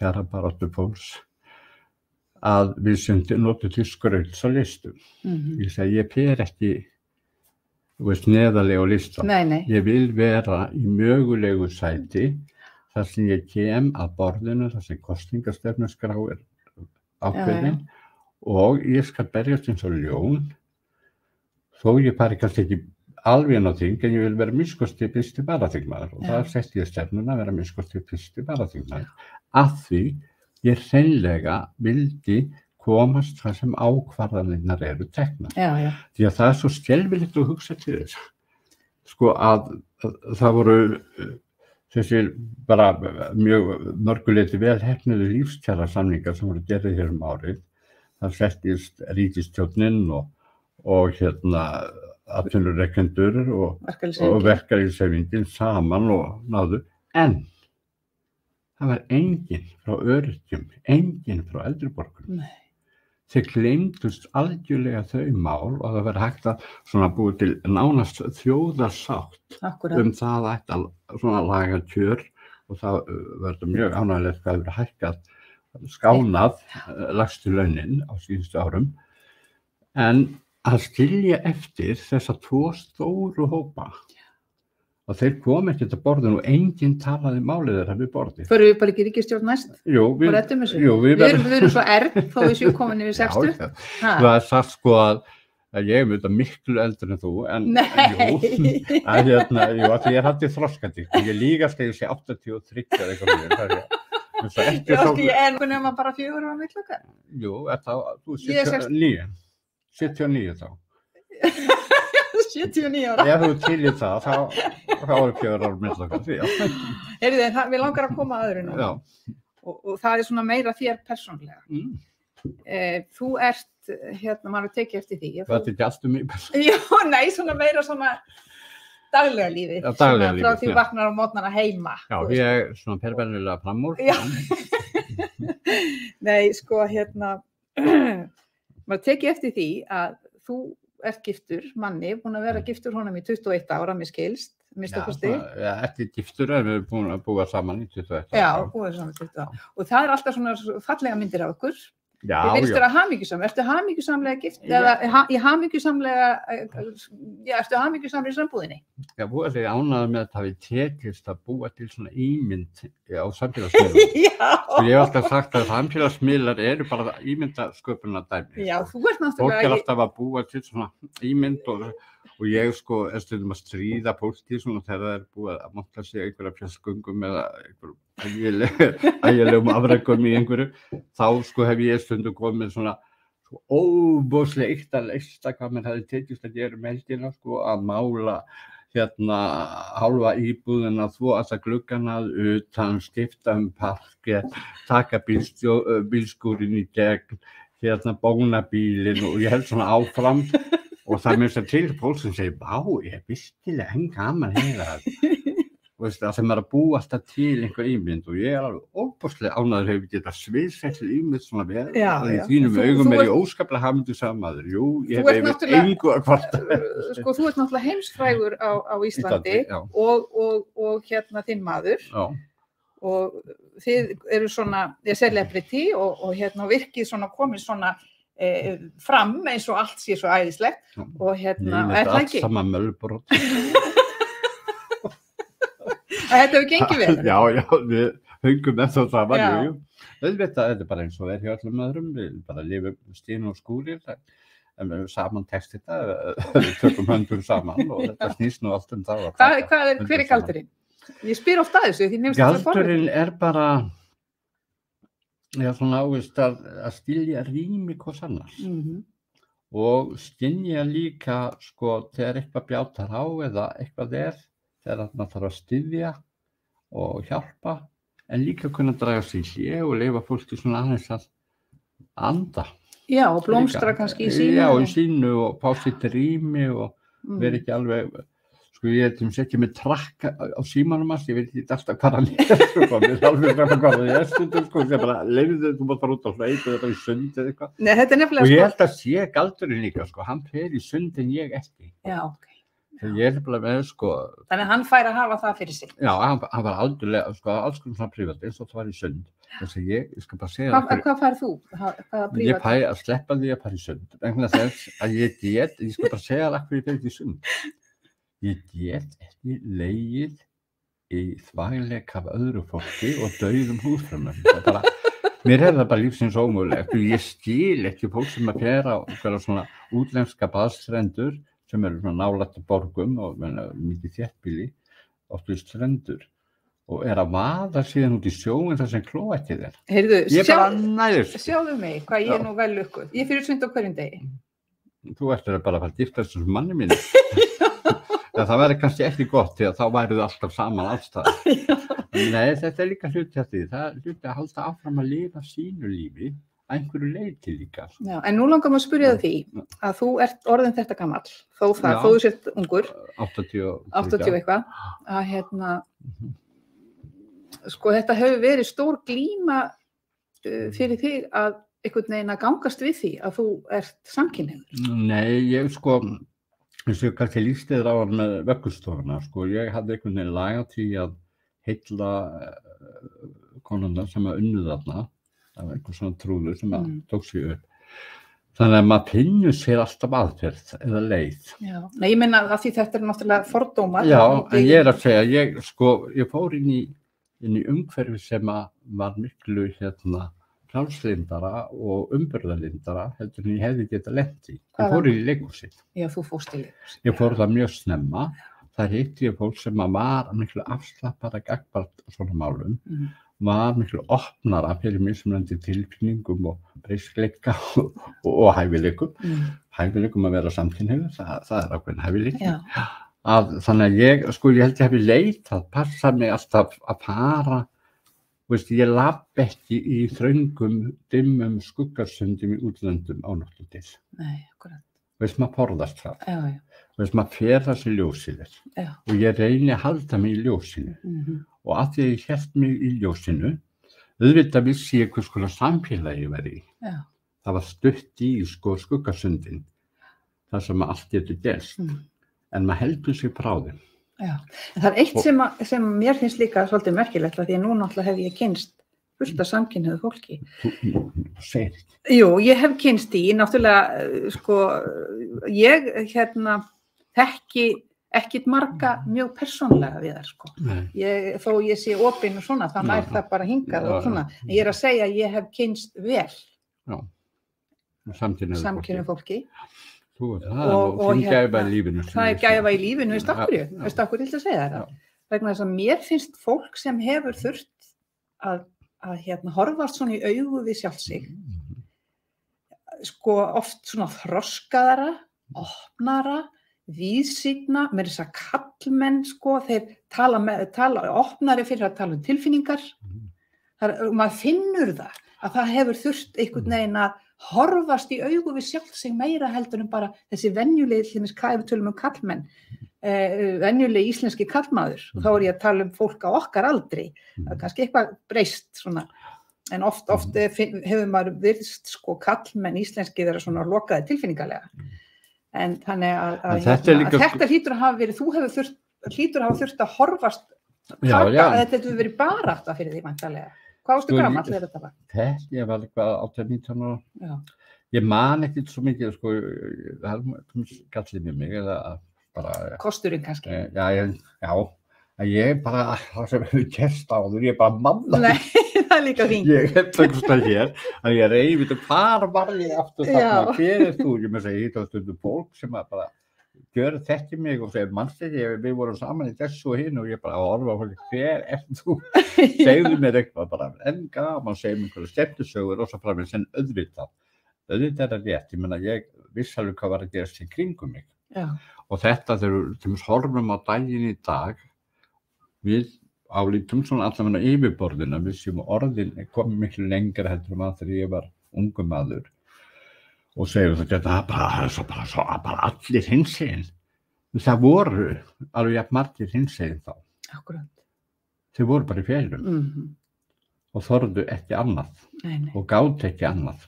kjarabaráttu fólks, að við sem notum til skrauts á listum. Ég segi ég fer ekki neðarlega á listan. Nei. Ég vil vera í mögulegu sæti þar sem ég kem að borðinu, þar sem kosningastefnuskrá er ákveðin og ég skal berjast eins og ljón þó ég fari kannski ekki alveg inn á þing en ég vil vera minnskosti fyrsti varaþingmaður og það setti ég stefnuna að vera minnskosti fyrsti varaþingmaður að því ég hreinlega vildi komast þar sem ákvarðanirnar eru teknar. Já. Því að það er svo skelfilegt að hugsa til þess. Að það voru þessi bara mjög mörguleyti vel heppnuðu lífskjarasamningar sem voru gerðir hér árið. Það settist ríkisstjórnin og atvinnurekendur og verkalýðshreyfingin saman og náðu. En það var enginn frá öryrkjum, enginn frá eldri borgurum. Nei. Þeir gleymdust algjörlega þau mál og það verið hægt að búið til nánast þjóðarsátt það ætti að laga kjör og það verður mjög ánægilegt hvað verið hækkað skánað lægstu launin á síðustu árum. En að skilja eftir þessa 2 stóru hópa og þeir komu ekkert að borðinu og enginn talaði málið þeirra við borðið. Förum við bara ekki ríkisstjórn næst? Jú, við erum svo þó við séum komin yfir 60. Það er sagt að ég er mjög miklu eldur en þú, en því ég er haldið þroskandi. Ég líkast þegar ég sé 83 eða eitthvað. En hvernig er maður bara 4 ára milli okkar? Jú, þú er 79 þá. 79 ára. Ef þú til í það, þá er 4 ára milli okkar. Við langar að koma að öðru nú. Já. Og það er svona meira þér persónlega. Þú ert, maður tekið eftir því. Það er ekki allt mig persónlega. Já, nei, svona meira svona daglega lífið. Já, daglega lífið. Frá því vaknar á mótnana heima. Já, ég er svona pervennilega framúr. Já. Nei, maður tekið eftir því að þú ert giftur manni, búin að vera giftur honum í 21 ára, mér skilst, Já, ekki giftur en við erum búin að búa saman í 21 ára. Já, búið saman í 21 ára. Og það er alltaf svona fallega myndir af okkur. Já, Þið finnst vera hamingjusamlega. Ertu hamingjusamlega gift? Eða ertu hamingjusamlega í sambúðinni? Já, búið að ánægða með að það við tekist að búa til svona ímynd á samfélagsmiðlum. Já. Og ég hef alltaf sagt að samfélagsmiðlar eru bara ímyndasköpunardæmi. Já, þú ert náttúrulega... Fólk er alltaf að búa til svona ímynd og ég sko er stundum að stríða fólki svona þegar það búið að monta sig einhverja fjallgöngum eða einhverjum ægilegum afrekum í einhverju, þá sko hef ég stundum komið svona óbúslega eitt að leista hvað mér hefði tekist að gera helgina sko, að mála hálfa íbúðina, þvo alla gluggana utan, skipta parket, taka bílskúrin í gegn, bóna bílinn og ég held svona áfram og það mér til fólk sem segir, vá, ég er virkilega enn gaman það. Veist, að þeim að búa alltaf til einhver ímynd og ég er alveg óbúslega ánægður hefur getað sviðsett ímynd svona vel og í þínum augum er ég óskaplega hamingjusamur. Jú, ég hef einmitt engu að kvarta. Sko, þú ert náttúrulega heimsfrægur á Íslandi og þinn maður. Já. Og þið eru svona, celebrity og virkið svona komið svona fram eins og allt sé svo æðislegt og er það ekki? Allt saman mölbrot. Þetta hefur gengið vel. Já, við höngum með þá saman, jú. Þetta er bara eins og hjá öllum öðrum, við bara lifum stín og skúrir, en við saman tekst þetta, við tökum höndum saman og þetta snýst nú allt það. Hver er galdurinn? Ég spyr oft að þessu, því nefnst þetta forrið. Galdurinn er bara, svona ávist að skilja rými hvers annars. Og skynja líka, sko, þegar eitthvað bjátar á eða eitthvað þegar maður þarf að styðja og hjálpa, en líka kunna draga sig í hlé og leyfa fólki svona aðeins að anda. Já, og blómstra kannski í sínu. Já, í sínu og fá sitt rými og vera ekki alveg, sko ég ekki með trakk á símanum hans, ég veit ekki alltaf hvað hann sko, mér alveg hvað það stundum, sko, ég bara leyfði þú bara út á hlaup eða bara í sund eða eitthvað. Nei, þetta er nefnilega, og ég held að sé galdurinn líka, sko, hann fer í sund en ég ekki. Já, ok. Ég bara með, sko... Þannig að hann fær að hafa það fyrir sig. Já, hann var aldrei, sko, alls konar svona prívat, eins og það var í sund. Þess að ég skal bara segja... Hvað fær þú? Ég fæ að sleppa því að fara í sund. Vegna þess að ég skal bara segja það hvernig ég fer í sund. Ég get ekki legið í þvægleika af öðru fólki og dauðum húsfrömmum. Mér það bara lífsins ómögulegt. Ég skil ekki fólk sem að fer á svona útlenska baðstrendur sem eru svona nálægt borgum og mikið þéttbýli, oft við strendur og að vaða síðan út í sjóin þar sem klóettið er. Heyrðu, sjáðu mig, hvað ég er nú vel lukkuð. Ég fyrir sund á hverjum degi. Þú ættir að bara fara að giftast þessum manni mínu. Það væri kannski ekki gott því að þá væruð alltaf saman allstað. Nei, þetta er líka hluti af því. Það er hluti að halda áfram að lifa sínu lífi einhverju leyti líka. Já, en nú langar maður að spyrja því að þú ert orðin þetta gamall, þó þú sért ungur, 80 eitthvað, að sko þetta hefur verið stór glíma fyrir þig að einhvern veginn að gangast við því að þú ert samkynhneigður. Nei, ég sko, eins og kannski lýsti þér á hann með vöggustofuna, sko, ég hafði einhvern veginn lagað því að heilla konuna sem að unnu þarna. Það var einhver svona trúður sem tók sig upp. Þannig að maður finnur sér alltaf aðferð eða leið. Já, nei, ég meina að því þetta er náttúrulega fordómar. Já, en ég að segja, ég fór inn í umhverfi sem var miklu frjálslyndara og umburðarlyndara heldur en ég hefði getað lent í. Ég fór inn í leikhúsið. Já, þú fórst í leikhúsið. Ég fór það mjög snemma. Það hitti ég fólk sem var miklu afslappara gagnvart svona málum. Var miklu opnara fyrir mismunandi tilfinningum og breyskleika og hæfileikum. Hæfileikum að vera samkynhneigður, það er ákveðin hæfileiki. Þannig að ég held ég hafi leitað, passa mig alltaf að fara, ég labba ekki í þröngum, dimmum skuggarsundum í útlöndum á nóttu til. Nei, akkurat. Maður forðast það. Já. Maður fer það sem ljósið er. Já. Og ég reyni að halda mig í ljósinu. Og að því að ég hélt mig í ljósinu, auðvitað vissi ég hvers konar samfélagi ég væri í. Já. Það var stutt í skuggasundin, þar sem allt getur gerst. En maður heldur sig frá þeim. Já, en það er eitt sem mér finnst líka svolítið merkilegt, því að nú náttúrulega hef ég kynnst fullt af samkynhneigðu fólki. Þú segir ekki. Jú, ég hef kynnst í, náttúrulega, ég þekki ekkert marga mjög persónlega við þar, sko. Þó ég sé opinn og svona, þá nær það bara hingað og svona. En ég er að segja að ég hef kynnst vel. Já, samkynhneigðu fólki. og gæfa í lífinu. Það gæfa í lífinu, veistu af hverju til að segja þetta? Vegna þess að mér finnst fólk sem hefur þurft að horfast svona í augu við sjálf sig, sko oft svona þroskaðara, opnara, víðsýnna, með þess að kallmenn, sko, þeir tala opnari fyrir að tala tilfinningar. Maður finnur það hefur þurft einhvern veginn að horfast í augu við sjálf sig meira heldur en bara þessi venjulegi, tölum kallmenn, venjulegi íslenski kallmaður, og þá ég að tala fólk á okkar aldri, það kannski eitthvað breyst svona, en oft hefur maður virðst, sko, kallmenn íslenski vera svona lokaði tilfinningarlega, en þannig að þetta hlýtur að hafa verið, hlýtur að hafa þurft að horfast, að þetta hefur verið barátta fyrir því væntanlega. Hvað varstu gamall þegar þetta var? Ég var eitthvað 18-19 ára. Ég man ekkert svo mikið, sko, það gallið með mig, eða bara... Kosturinn kannski? Já, ég bara, það sem hefur gerst áður, ég bara manna. Nei, það líka fínt. Ég einhvers stað hér, að ég reyfið hvar var ég aftur þarna, hver þú? Ég með segja, þetta var stundum fólk sem að bara gjör þekki mig og segir, mannstætti, við vorum saman í þessu og hinn og ég bara orfa á fólki, hver þú? Segðu mér eitthvað bara, en gaman, segðu mér einhverju skemmtisögur og svo frá mér sem auðvitað er það rétt, ég menna, ég vissi alveg hvað var að gerast í kringum mig. Og þetta þegar við horfum á daginn í dag, við álítum svona allavega yfirborðina, við séum orðin komum miklu lengra heldur þegar ég var ungur maður. Og segjum þetta bara allir hinsegin. Það voru alveg jafn margir hinsegin þá. Akkurat. Þau voru bara í fjælum og þorðu ekki annað og gátu ekki annað.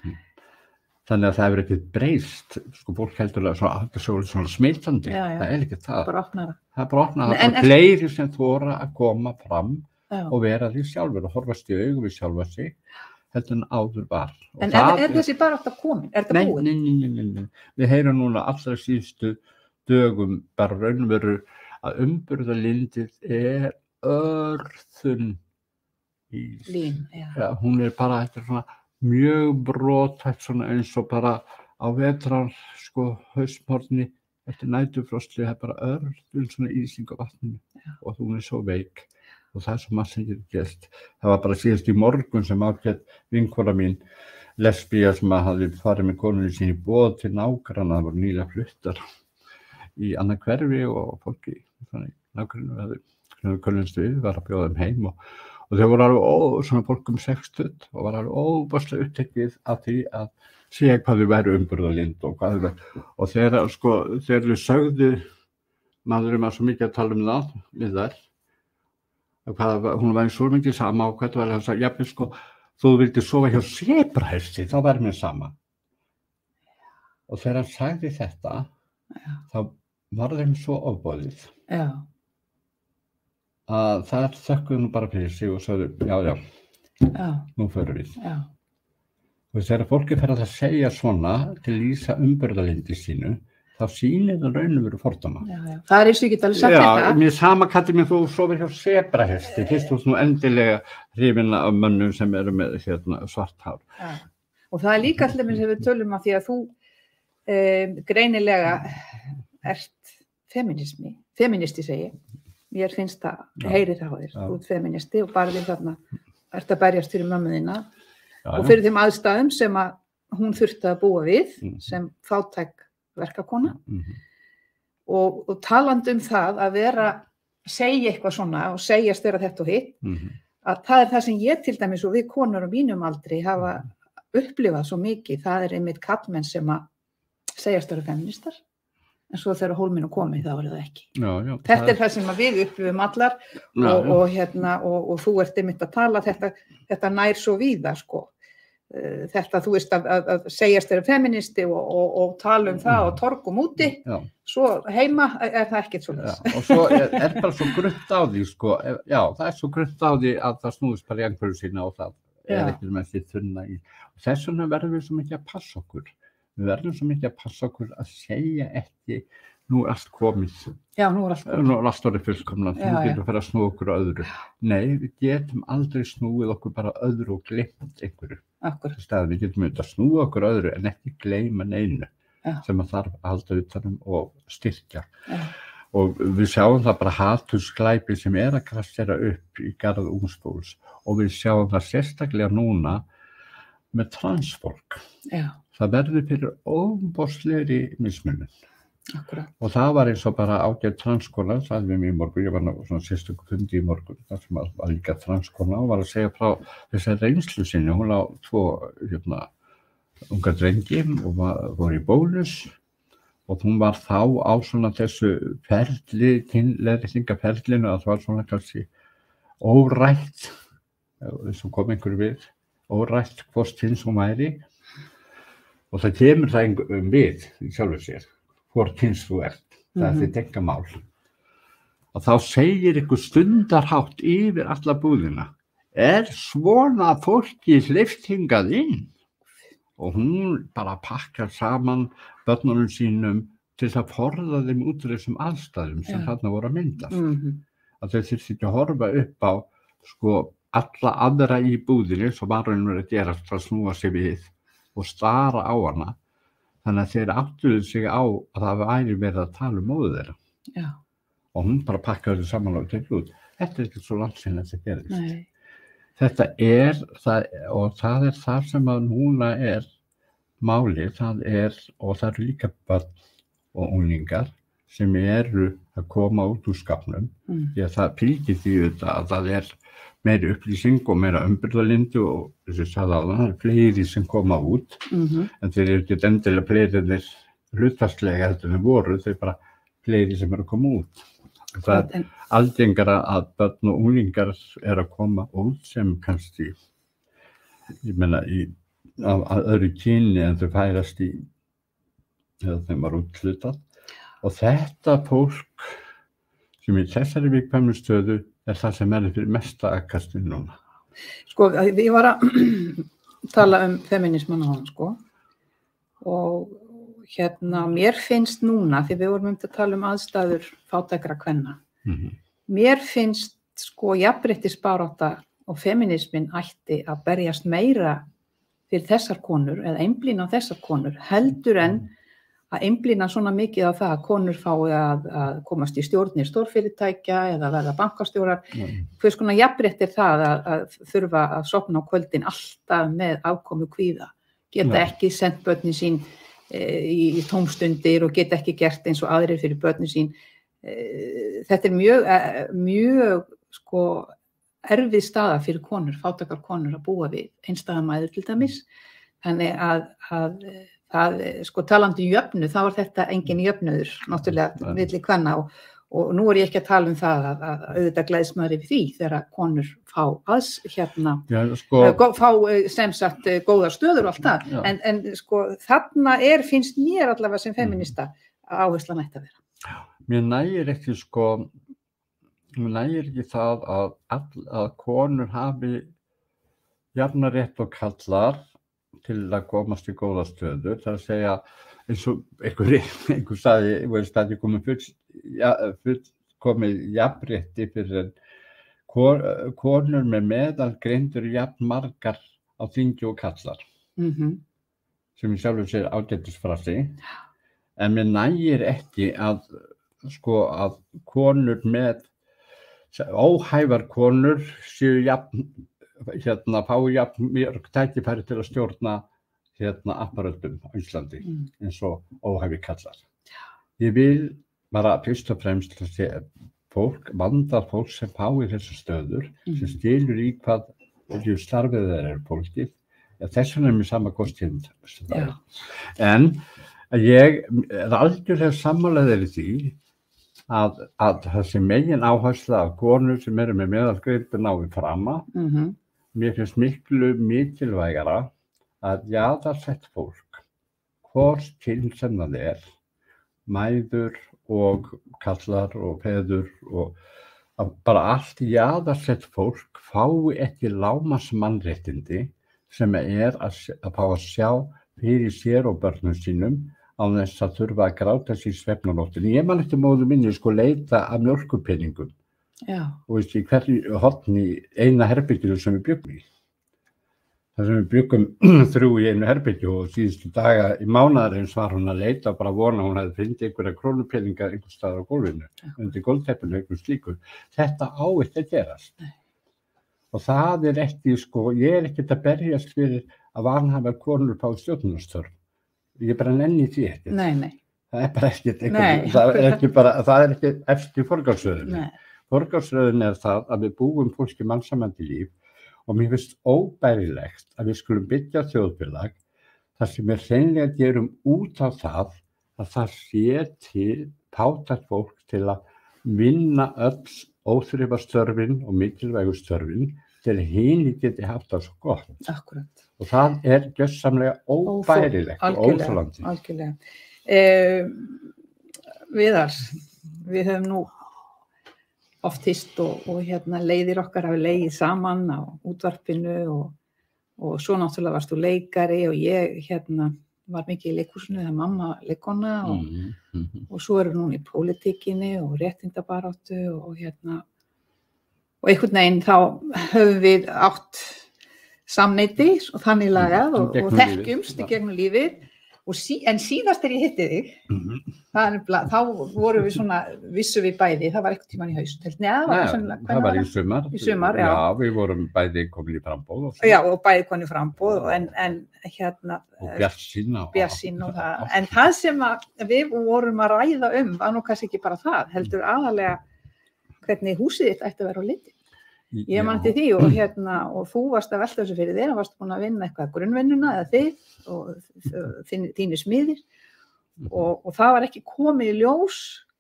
Þannig að það hefur ekkert breyst, sko, fólk heldur að þetta er svona smitandi, það er ekki það. Bara opnara. Það er bara opnara, það er fleiri sem þora að koma fram og vera því sjálfur og horfast í augu við sjálfa sig. Heldur en áður var. En er þessi bara átt að komin? Er þetta búin? Nei. Við heyrum núna allra síðustu dögum bara raunveru að umburðarlindið er örþunn ís. Lín, já. Hún er bara, þetta er svona mjög brothætt svona eins og bara á vetrar, sko, haustmorgni eftir næturfrostið, það er bara örþunn svona ísing á vatninu og hún er svo veik. Og það er svo margt sem getur gerst. Það var bara síðast í morgun sem ágætt vinkona mín, lesbía sem hafði farið með konunni sín í boð til nágranna, það voru nýlega fluttar í annað hverfi og fólki, þannig nágrannu við könnumst við, var að bjóða þeim heim og þau voru alveg svona fólk 60 og var alveg óbærslega upptekið af því að segja hvað þau væru umburðarlind og hvað þau væru. Og þegar þau sögðu, maðurinn var svo mikið að tala það við þær, hún var svo mikið sama og hvað það var að segja, jafnvel sko, þú vildi sofa hjá sebrahesti, þá væri mér sama. Og þegar hann sagði þetta, þá var þeim svo ofboðið. Að það þökkuðu nú bara fyrir sig og sagði, já, nú förum við. Og þegar fólki fer að það segja svona til að lýsa umburðarlyndi sínu, þá sýnir það raunum verið fordóma. Það er eins og ég get alveg sagt þetta. Já, mér sama kallir mér þú sofir hjá sebrahesti, fyrst þú nú endilega hrifin af mönnum sem eru með svart hár. Og það er líka allir sem við tölum af því að þú greinilega ert feministi segi. Mér finnst það, heyri það á þér, þú ert feministi og bara þér þarna ert að berjast fyrir mömmu þína og fyrir þeim aðstæðum sem að hún þurfti að búa við sem fátæk verkakona og talandi það að segja eitthvað svona og segjast vera þetta og hitt, að það er það sem ég til dæmis og við konur á mínum aldri hafa upplifað svo mikið, það er einmitt kallmenn sem að segjast vera feministar, en svo þegar hólminn er komið þá er það ekki. Þetta er það sem við upplifum allar og þú ert einmitt að tala, þetta nær svo víða, sko. Þetta, þú veist, að segjast þeirra feministi og tala það og torgum úti, svo heima er það ekkert svoleiðis. Og svo er bara svo grunnt á því, sko, það er svo grunnt á því að það snúðist bara í einhverju sína og það er ekkert með því þunna í. Og þess vegna verðum við svo mikið að passa okkur. Við verðum svo mikið að passa okkur að segja ekki, nú er allt komið. Já, nú er allt komið. Nú er allt orðið fullkomnað, nú getum við að snúa okkur öðru. Nei, við getum aldrei snúið okkur bara öðru og gleymt einhverju. Akkurat. Við getum auðvitað að snúa okkur öðru en ekki gleyma neinu. sem að þarf að halda utanum og styrkja. Og við sjáum það bara hatursglæpi sem að grassera upp í garð ungs fólks og við sjáum það sérstaklega núna með transfólk. Það verður fyrir óbóðslegri mismunun. Akkurat. Og það var eins og bara ágætt transkona, sagði við mig í morgun, ég var svona sérstöku fundi í morgun, þar sem var líka transkona og var að segja frá þessari reynslu sinni. Hún á 2 unga drengi og voru í bónus og hún var þá á svona þessu ferli, kynleiðréttingaferlinu, að það var svona kannski órætt, þess að kom einhverju við, órætt hvort kyns hún væri og það kemur það við í sjálfu sér. Hvort kyns þú ert, það þitt engamál. Og þá segir ykkur stundarhátt yfir alla búðina, svona fólki hleypt hingað inn? Og hún bara pakkar saman börnunum sínum til að forða þeim út úr þessum aðstæðum sem þarna voru að myndast. Að þau þurfti ekki að horfa upp á alla aðra í búðinni sem var að gerast að snúa sig við og stara á hana. Þannig að þeir áttuðu sig á að það væri verið að tala móður þeirra. Og hún bara pakkaði þau saman og tekið út. Þetta ekki svo langt sinni að þetta gerist. Nei. Þetta það, og það það sem að núna málið, og það eru líka börn og unglingar sem eru að koma út úr skapnum. Því að það fylgir því að það meiri upplýsing og meira umburðarlyndi og þess að það er fleiri sem koma út en þeir eru ekki endilega fleiri hlutfallslega heldur en voru, þeir bara fleiri sem eru að koma út. Það algengara að börn og unglingar að koma út sem kannski, ég meina, að öðru kyni en þau færast í eða þeim var úthlutað. Og þetta fólk sem í þessari viðkvæmu stöðu það sem fyrir mesta aðkastinu núna. Ég var að tala feminisman á hann, og mér finnst núna, því við vorum að tala aðstæður fátækra kvenna, mér finnst jafnréttisbarátta og feminismin ætti að berjast meira fyrir þessar konur eða einblína á þessar konur heldur en að einblína svona mikið á það að konur fái að komast í stjórnir stórfyrirtækja eða verða bankastjórar. Hvers konar jafnrétt það að þurfa að sofna á kvöldin alltaf með afkomu kvíða, geta ekki sendt börnin sín í tómstundir og geta ekki gert eins og aðrir fyrir börnin sín. Þetta mjög erfið staða fyrir konur, fátækar konur að búa við, einstæðar mæður til dæmis. Þannig að talandi jöfnu, þá þetta engin jöfnuður, náttúrulega milli kvenna og nú ég ekki að tala það að auðvitað gleðst maður yfir því þegar konur fá fá sem sagt góðar stöður og allt það, en þarna finnst mér allavega sem feminista áherslan ætti að vera. Mér nægir ekki það að konur hafi jafna rétt og kallar til að komast í góða stöður, það að segja eins og einhver staði komið jafnrétti fyrir konur með meðalgreindur jafn margar á þingi og kallar, sem ég sjálfur sér ágætisfrasi, en mér nægir ekki að konur með óhæfar konur séu fái jafn mörg tækifæri til að stjórna apparöldum á Íslandi eins og óhæfi kallar. Ég vil bara fyrst og fremst vandað fólk sem fái þessar stöður, sem skilur í hvað starfið þeirra fólkið. Þess vegna mér sama kostinn. En ég algjörlega sammála í því að þessi megin áhersla af konur sem eru með meðalgreindu nái frama. Mér finnst miklu mikilvægara að jaðarsett fólk, hvort kyn sem það mæður og kallar og feður og bara allt jaðarsett fólk fái ekki lágmarksmannréttindi sem að fá að sjá fyrir sér og börnum sínum án þess að þurfa að gráta sig í svefnanóttinni. Ég man eftir móður minni leita að þar sem við byggum 3 í einu herbergi og síðustu daga í mánaðarins var hún að leita og bara vona hún hefði fundið einhverja krónupeninga einhvers staðar á gólfinu, undir gólfteppinu, einhvern slíku. Þetta á ekki að gerast. Og það ekki, sko, ég ekkert að berjast fyrir að vanhæfar konur fá stjórnunarstörf. Ég bara nenni því ekki. Nei. Það bara ekkert, það ekki eftir forgangsröðinni. Forgangsröðin það að við búum fólki mannsamandi líf og mér finnst óbærilegt að við skulum byggja þjóðfélag þar sem við hreinlega gerum út á það að það sé til fátækt fólk til að vinna öll óþrifastörfin og mikilvægu störfin til að hinir geti haft það svo gott. Akkurat. Og það gjörsamlega óbærilegt og óþolandi. Algjörlega. Viðar, við höfum nú oft hist og leiðir okkar hafa legið saman á útvarpinu og svo náttúrulega varst þú leikari og ég var mikið í leikhúsinu, það mamma leikona og svo erum núna í pólitíkinni og réttindabaráttu og einhvern veginn þá höfum við átt samneyti og þannig lagað og þekkjumst í gegnum lífið. En síðast ég hitti þig, þá vorum við svona, vissum við bæði, það var eitthvað tímann í haust. Það var í sumar. Í sumar, já. Já, við vorum bæði komin í framboð. Já, og bæði komin í framboð, og bjartsýn og það. En það sem við vorum að ræða var nú kannski ekki bara það, heldur aðalega hvernig húsið þitt ætti að vera á litinn. Ég man til því og þú varst að velta þessu fyrir þér og varst búin að vinna eitthvað grunnvinnuna eða þið og þínir smiðir og það var ekki komið í ljós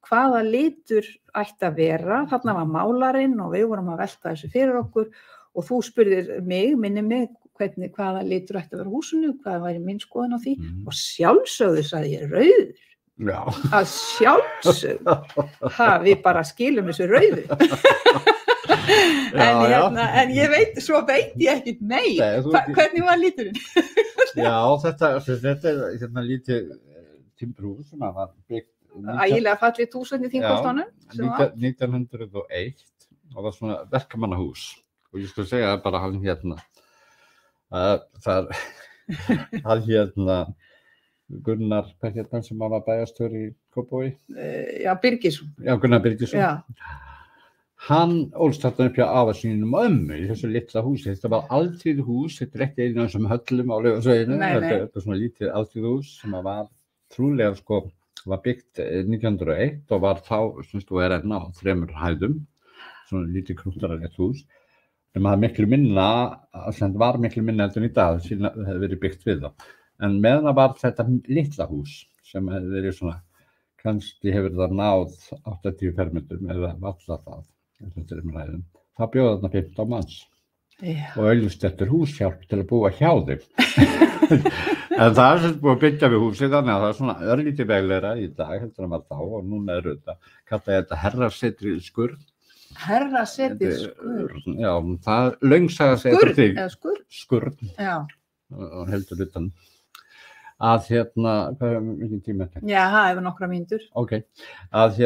hvaða litur ætti að vera. Þarna var málarinn og við vorum að velta þessu fyrir okkur og þú spurðir minni mig hvaða litur ætti að vera húsinu, hvað væri minn skoðun á því og sjálfsögðu sagði ég rauður. Já. Að sjálfsögðu. Við bara skilum þessu rauðu. En svo veit ég ekkert meir. Hvernig var liturinn? Já, þetta lítið timburhús sem var byggt ægilega fallið hús í Þingholtunum 1901 og það var svona verkamannahús og ég skulle segja bara hann Gunnar sem var bæjarstjóri í Kópavogi. Já, Birgisson. Já, Gunnar Birgisson. Já. Hann ólst þarna upp hjá afa sínum og ömmu í þessu litla húsi. Þetta var alþýðuhús, þetta ekki einu sem höllum á Laufásveginu. Þetta svona lítið alþýðuhús sem var trúlega var byggt 1901 og var þá, og enn á 3 hæðum, svona lítið krúttaralegt hús. Það var miklu minna heldur en í dag, það hefði verið byggt við það. En meðan var þetta litla hús sem hefði verið svona, kannski hefur það náð 80 fermetrum eða valla það. Það bjóða þarna 15 manns og auglýst eftir húshjálp til að búa hjá þeim. En það búið að byggja við húsið þannig að það svona örlítið veglegra í dag heldur en var þá og núna þetta kallaði þetta herrasetri skurð. Herrasetri skurð? Já, það löngsaga sig eftir því. Skurð? Skurð. Já. Og heldur utan að hvað er mikið tíma þetta? Já, það hefur nokkra mínútur. Ok, að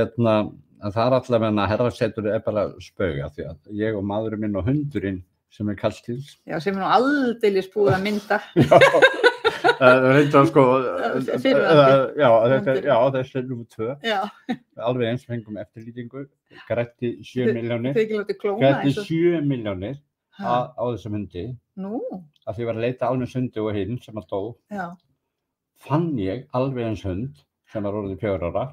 það allavega herrasetur bara spauga því að ég og maðurinn minn og hundurinn sem Kallstíls. Já, sem nú aldeilis búið að mynda. Já, reyndar þessi er númer 2. Já. Alveg eins fengum eftirlýtingu, grætti 7 milljónir. Þau ekki látið klóna grætti 7 milljónir á þessum hundi. Nú? Að því ég var að leita alveg hundi og hinn sem að dó. Já. Fann ég alveg eins hund sem var orðið 4 ára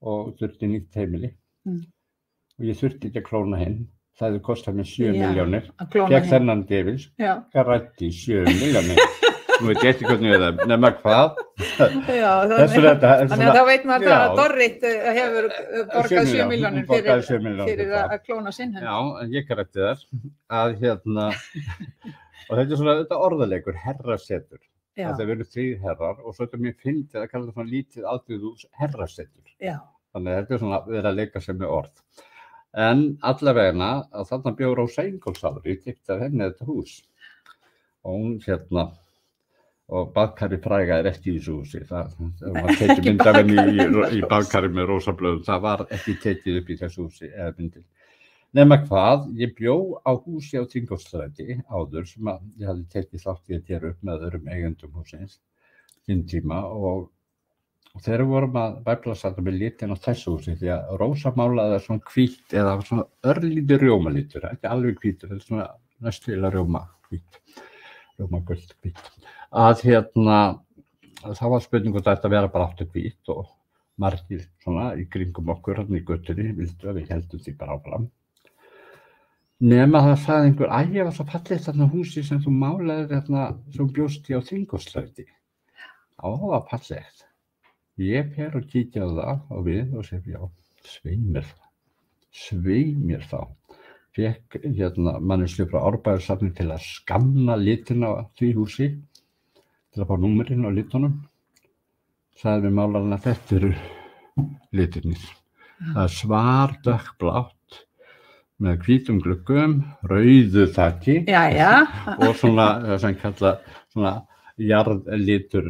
og þurfti nýtt heimili og ég þurfti ekki að klóna hinn, það hefði kostað mér 7 milljónir gegn þennan devils, grætti 7 milljónir. Nú veit ég ekki hvernig það nema hvað. Já, þannig að þá veit maður að Dorrit hefur borgað 7 milljónir fyrir að klóna sinn hund. Já, en ég grætti þar að og þetta er svona orðaleikur, herrasetur. Það verður 3 herrar og svo mér fyndið að kalla það svona lítið alþýðuhús herrasetur. Já. Þannig að þetta er svona verið að leika sér með orð. En allavegna að þarna bjó Rósa Ingólfsdóttir, gifti af henni þetta hús. Og hún og baðkari fræga ekki í þessu húsi. Það var tekið mynd af henni í baðkari með rósablöðum. Það var ekki tekið upp í þessu húsi eða myndin. Nema hvað, ég bjó á húsi á Þingholtsstræti áður sem ég hafði tekið þátt í að gera upp með öðrum eigendum húsins hinn tíma og þegar við vorum að væflasata með litin á þessu húsi því að Rósa málaði það svona hvítt eða svona örlítið rjómalítur, ekki alveg hvítur, þetta er svona næstu eða rjómagult hvítt. Að þá var spurning hvort þetta vera bara aftur hvítt og margir svona í kringum okkur hann í göttunni vildu að við heldum því bara áfram. Nema það sagði einhver, ég var svo fallegt þarna húsi sem þú málaði sem bjóst í á Þingholtsstræti. Já, það var fallegt. Ég fer og kíkja á það og við og segi, já, svei mér þá. Fékk manneskju frá Árbæjarsafni til að skanna litina á því húsi, til að fá númerinn á litunum. Sagði við málarinn að þetta eru litirnir. Það er svar dökkblátt með hvítum gluggum, rauðu þaki og svona, það sem kalla svona jarðlitur,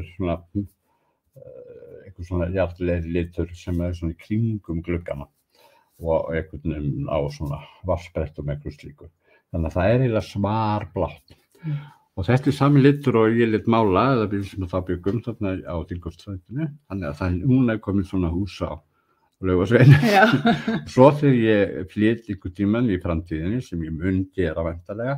eitthvað svona jarðlegri litur sem er svona í kringum gluggana og einhvern veginn á svona vatnsbrettum eitthvað slíku. Þannig að það er eiginlega svarblátt. Og þetta er sami litur og ég lit mála, eða við sem það byggum þarna á Þingholtsstrætinu, þannig að það núna er komið svona hús á Laufásvegi. Svo þegar ég flyt einhvern tímann í framtíðinni sem ég mun gera væntanlega,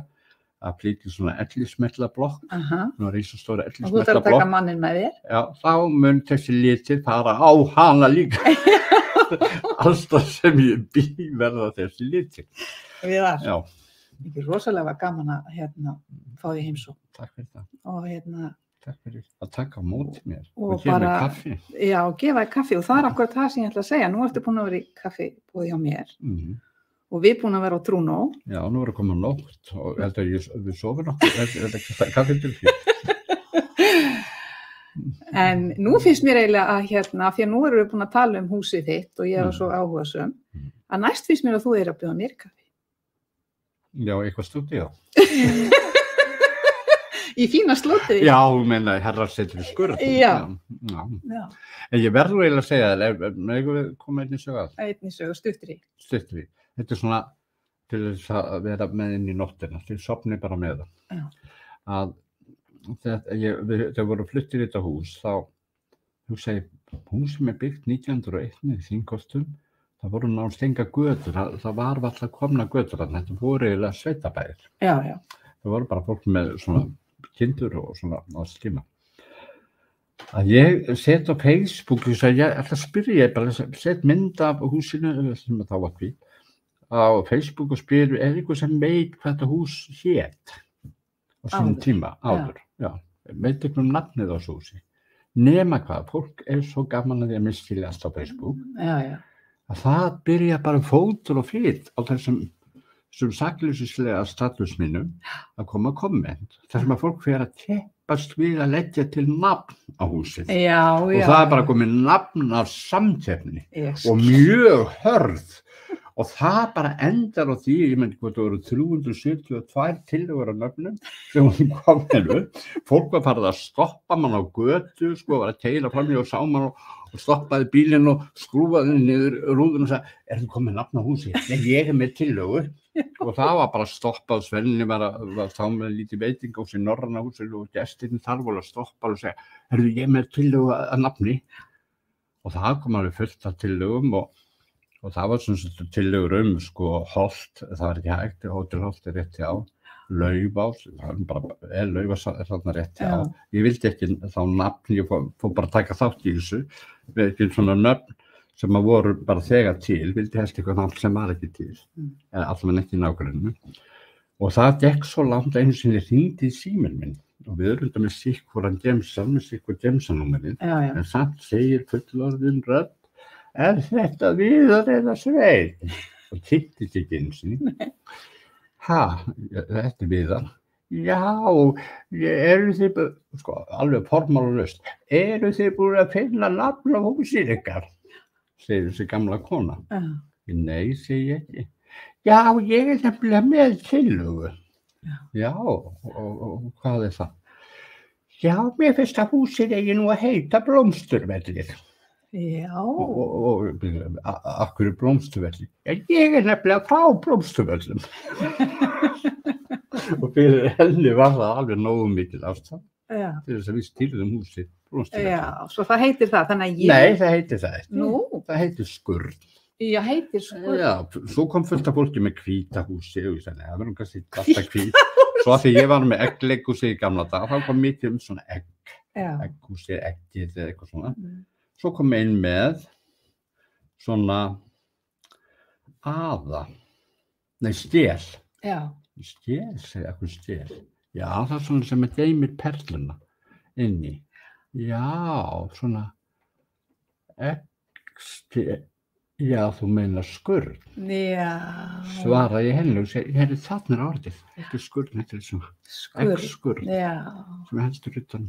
að flytja svona ellismellablokk, svona risastóra ellismellablokk. Og þú þarf að taka manninn með þér? Já, þá mun þessi litir fara á hana líka. Alltaf sem ég bý verða þessi litir. Viðar, ekki rosalega var gaman að fá því heimsókn. Takk fyrir það. Og takk fyrir að taka á móti mér og gefa mér kaffi. Já, gefa þér kaffi og það er akkurat það sem ég ætla að segja. Nú ertu búin að vera í kaffibúði hjá mér. Og við búin að vera á Trúnó. Já, nú er að koma nótt og held að við sofum nokkuð, þetta kaffi til því. En nú finnst mér eiginlega að því að nú erum við búin að tala um húsið þitt og ég er svo áhugasöm, að næst finnst mér að þú er að bjóða mér kaffi. Já, eitthvað stúdíó. Í fína slótið. Já, meina, herrarsetur í skurð. Já. En ég verður eiginlega að segja það, megum við koma einnig sög að? Einnig sög, stuttri. Stuttri. Þetta er svona til þess að vera með inn í nóttina, til sofni bara með það. Já. Að þegar voru fluttir í þetta hús, þá hugsa ég, hús sem er byggt 1901 í Þingholtum, það voru náttúrulega enga götur, það var alltaf komna götur, þetta voru eiginlega sveitabæir. Já, já. Það voru bara fólk með svona kindur og svona á tíma. Að ég set á Facebook, ég ætla að spyrja, ég bara set mynd af húsinu sem þá var hví, á Facebook og spyr, eitthvað sem veit hvað þetta hús hét á sínum tíma, áður. Já, veit eitthvað nafnið á þessu húsi. Nema hvað, fólk er svo gaman að því að misskiljast á Facebook. Já, já. Að það byrja bara fótur og fýtt á þessum sakleysislega status mínum að koma komment. Þar sem að fólk fer að teppast við að leggja til nafn á húsið. Já, og það er bara komið nafn af samkeppni og mjög hörð. Og það bara endar á því, ég meni hvað það voru 372 tillögur á nöfnum sem hún kom hennu. Fólk var farið að stoppa mann á götu, var að keyra fram í og sá mann og stoppaði bílinn og skrúfaði niður rúðuna og sagði, þú komið nafn á húsi? Nei, ég með tillögu. Og það var bara stoppað, Svenni var þá með lítið veitingahús í Norræna húsinu og gestirinn þar voru að stoppa og segja, ég með tillögu að nafni? Og það kom alveg fullt af tillögum og það var svona tillögur Holt, það var ekki hægt, Hótel Holt er rétt hjá, Laufás, Laufás er þarna rétt hjá. Ég vildi ekki þá nafn, ég fór bara að taka þátt í þessu, við ekki svona nöfn sem að voru bara þegar til, vildi helst eitthvað nafn sem var ekki til, allavega ekki í nágruninu. Og það gekk svo langt einu sinni hringdi í síminn minn og við erum með sikkuran gemsan, með sikkur gemsanúmerinn, en samt segir fullorðin rödd, þetta Viðar eða Sveinn? Og kittist ekki einu sinni. Þetta er Viðar. Já, eru þið, alveg formálalaust, eru þið búin að finna nafn á húsið ykkar? Segir þessi gamla kona. Nei, segi ég ekki. Já, ég er nefnilega með tillögu. Já, og hvað er það? Já, mér finnst að húsið eigi nú að heita Blómsturvellir. Já. Og akkur blómstuvelli. Ég nefnilega frá blómstuvellum. Og fyrir henni var það alveg nógu mikil ástæða. Til þess að við stýrðum húsið blómstuvelli. Já, svo það heitir það, þannig að ég... Nei, það heitir það ekki. Nú? Það heitir skurn. Já, heitir skurn. Já, svo kom fullt af fólki með hvíta húsi og ég sagði, það verður kannski alltaf hvít. Svo að því ég var með eggleikhúsi í gamla dag, þá kom mikið svona egghúsi, eggið eða eitthvað svona. Svo kom einn með svona stél. Já. Stél, segja eitthvað stél. Já, það er svona sem geymir perluna inni. Já, svona eggstél. Já, þú meinar skurn. Já. Svara ég henni og segi, þarna orðið. Ekki skurn, þetta svona eggskurn. Já. Sem helstur utan.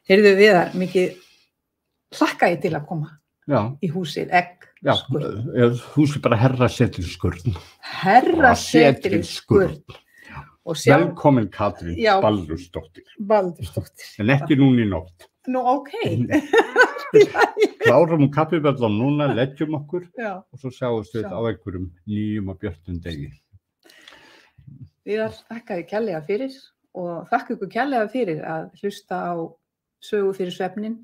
Heyrðu Viðar, mikið hlakka ég til að koma í húsið, eggskurn. Já, húsið bara Herrasetri skurn. Herrasetri skurn. Velkomin Katrín Baldursdóttir. En ekki núna í nótt. Nú, ok. Klárum kaffiböllum núna, leggjum okkur og svo sjáumst við á einhverjum nýjum og björtum degi. Viðar, þakka þér kærlega fyrir og þakka ykkur kærlega fyrir að hlusta á Sögu fyrir svefnin.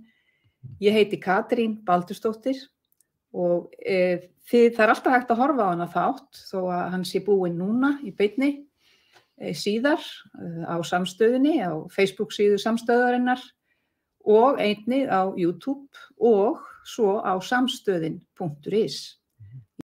Ég heiti Katrín Baldursdóttir og það er alltaf hægt að horfa á hana þátt þó að hann sé búinn núna í beinni síðar á Samstöðinni, á Facebook síðu Samstöðarinnar og einnig á YouTube og svo á samstöðin.is.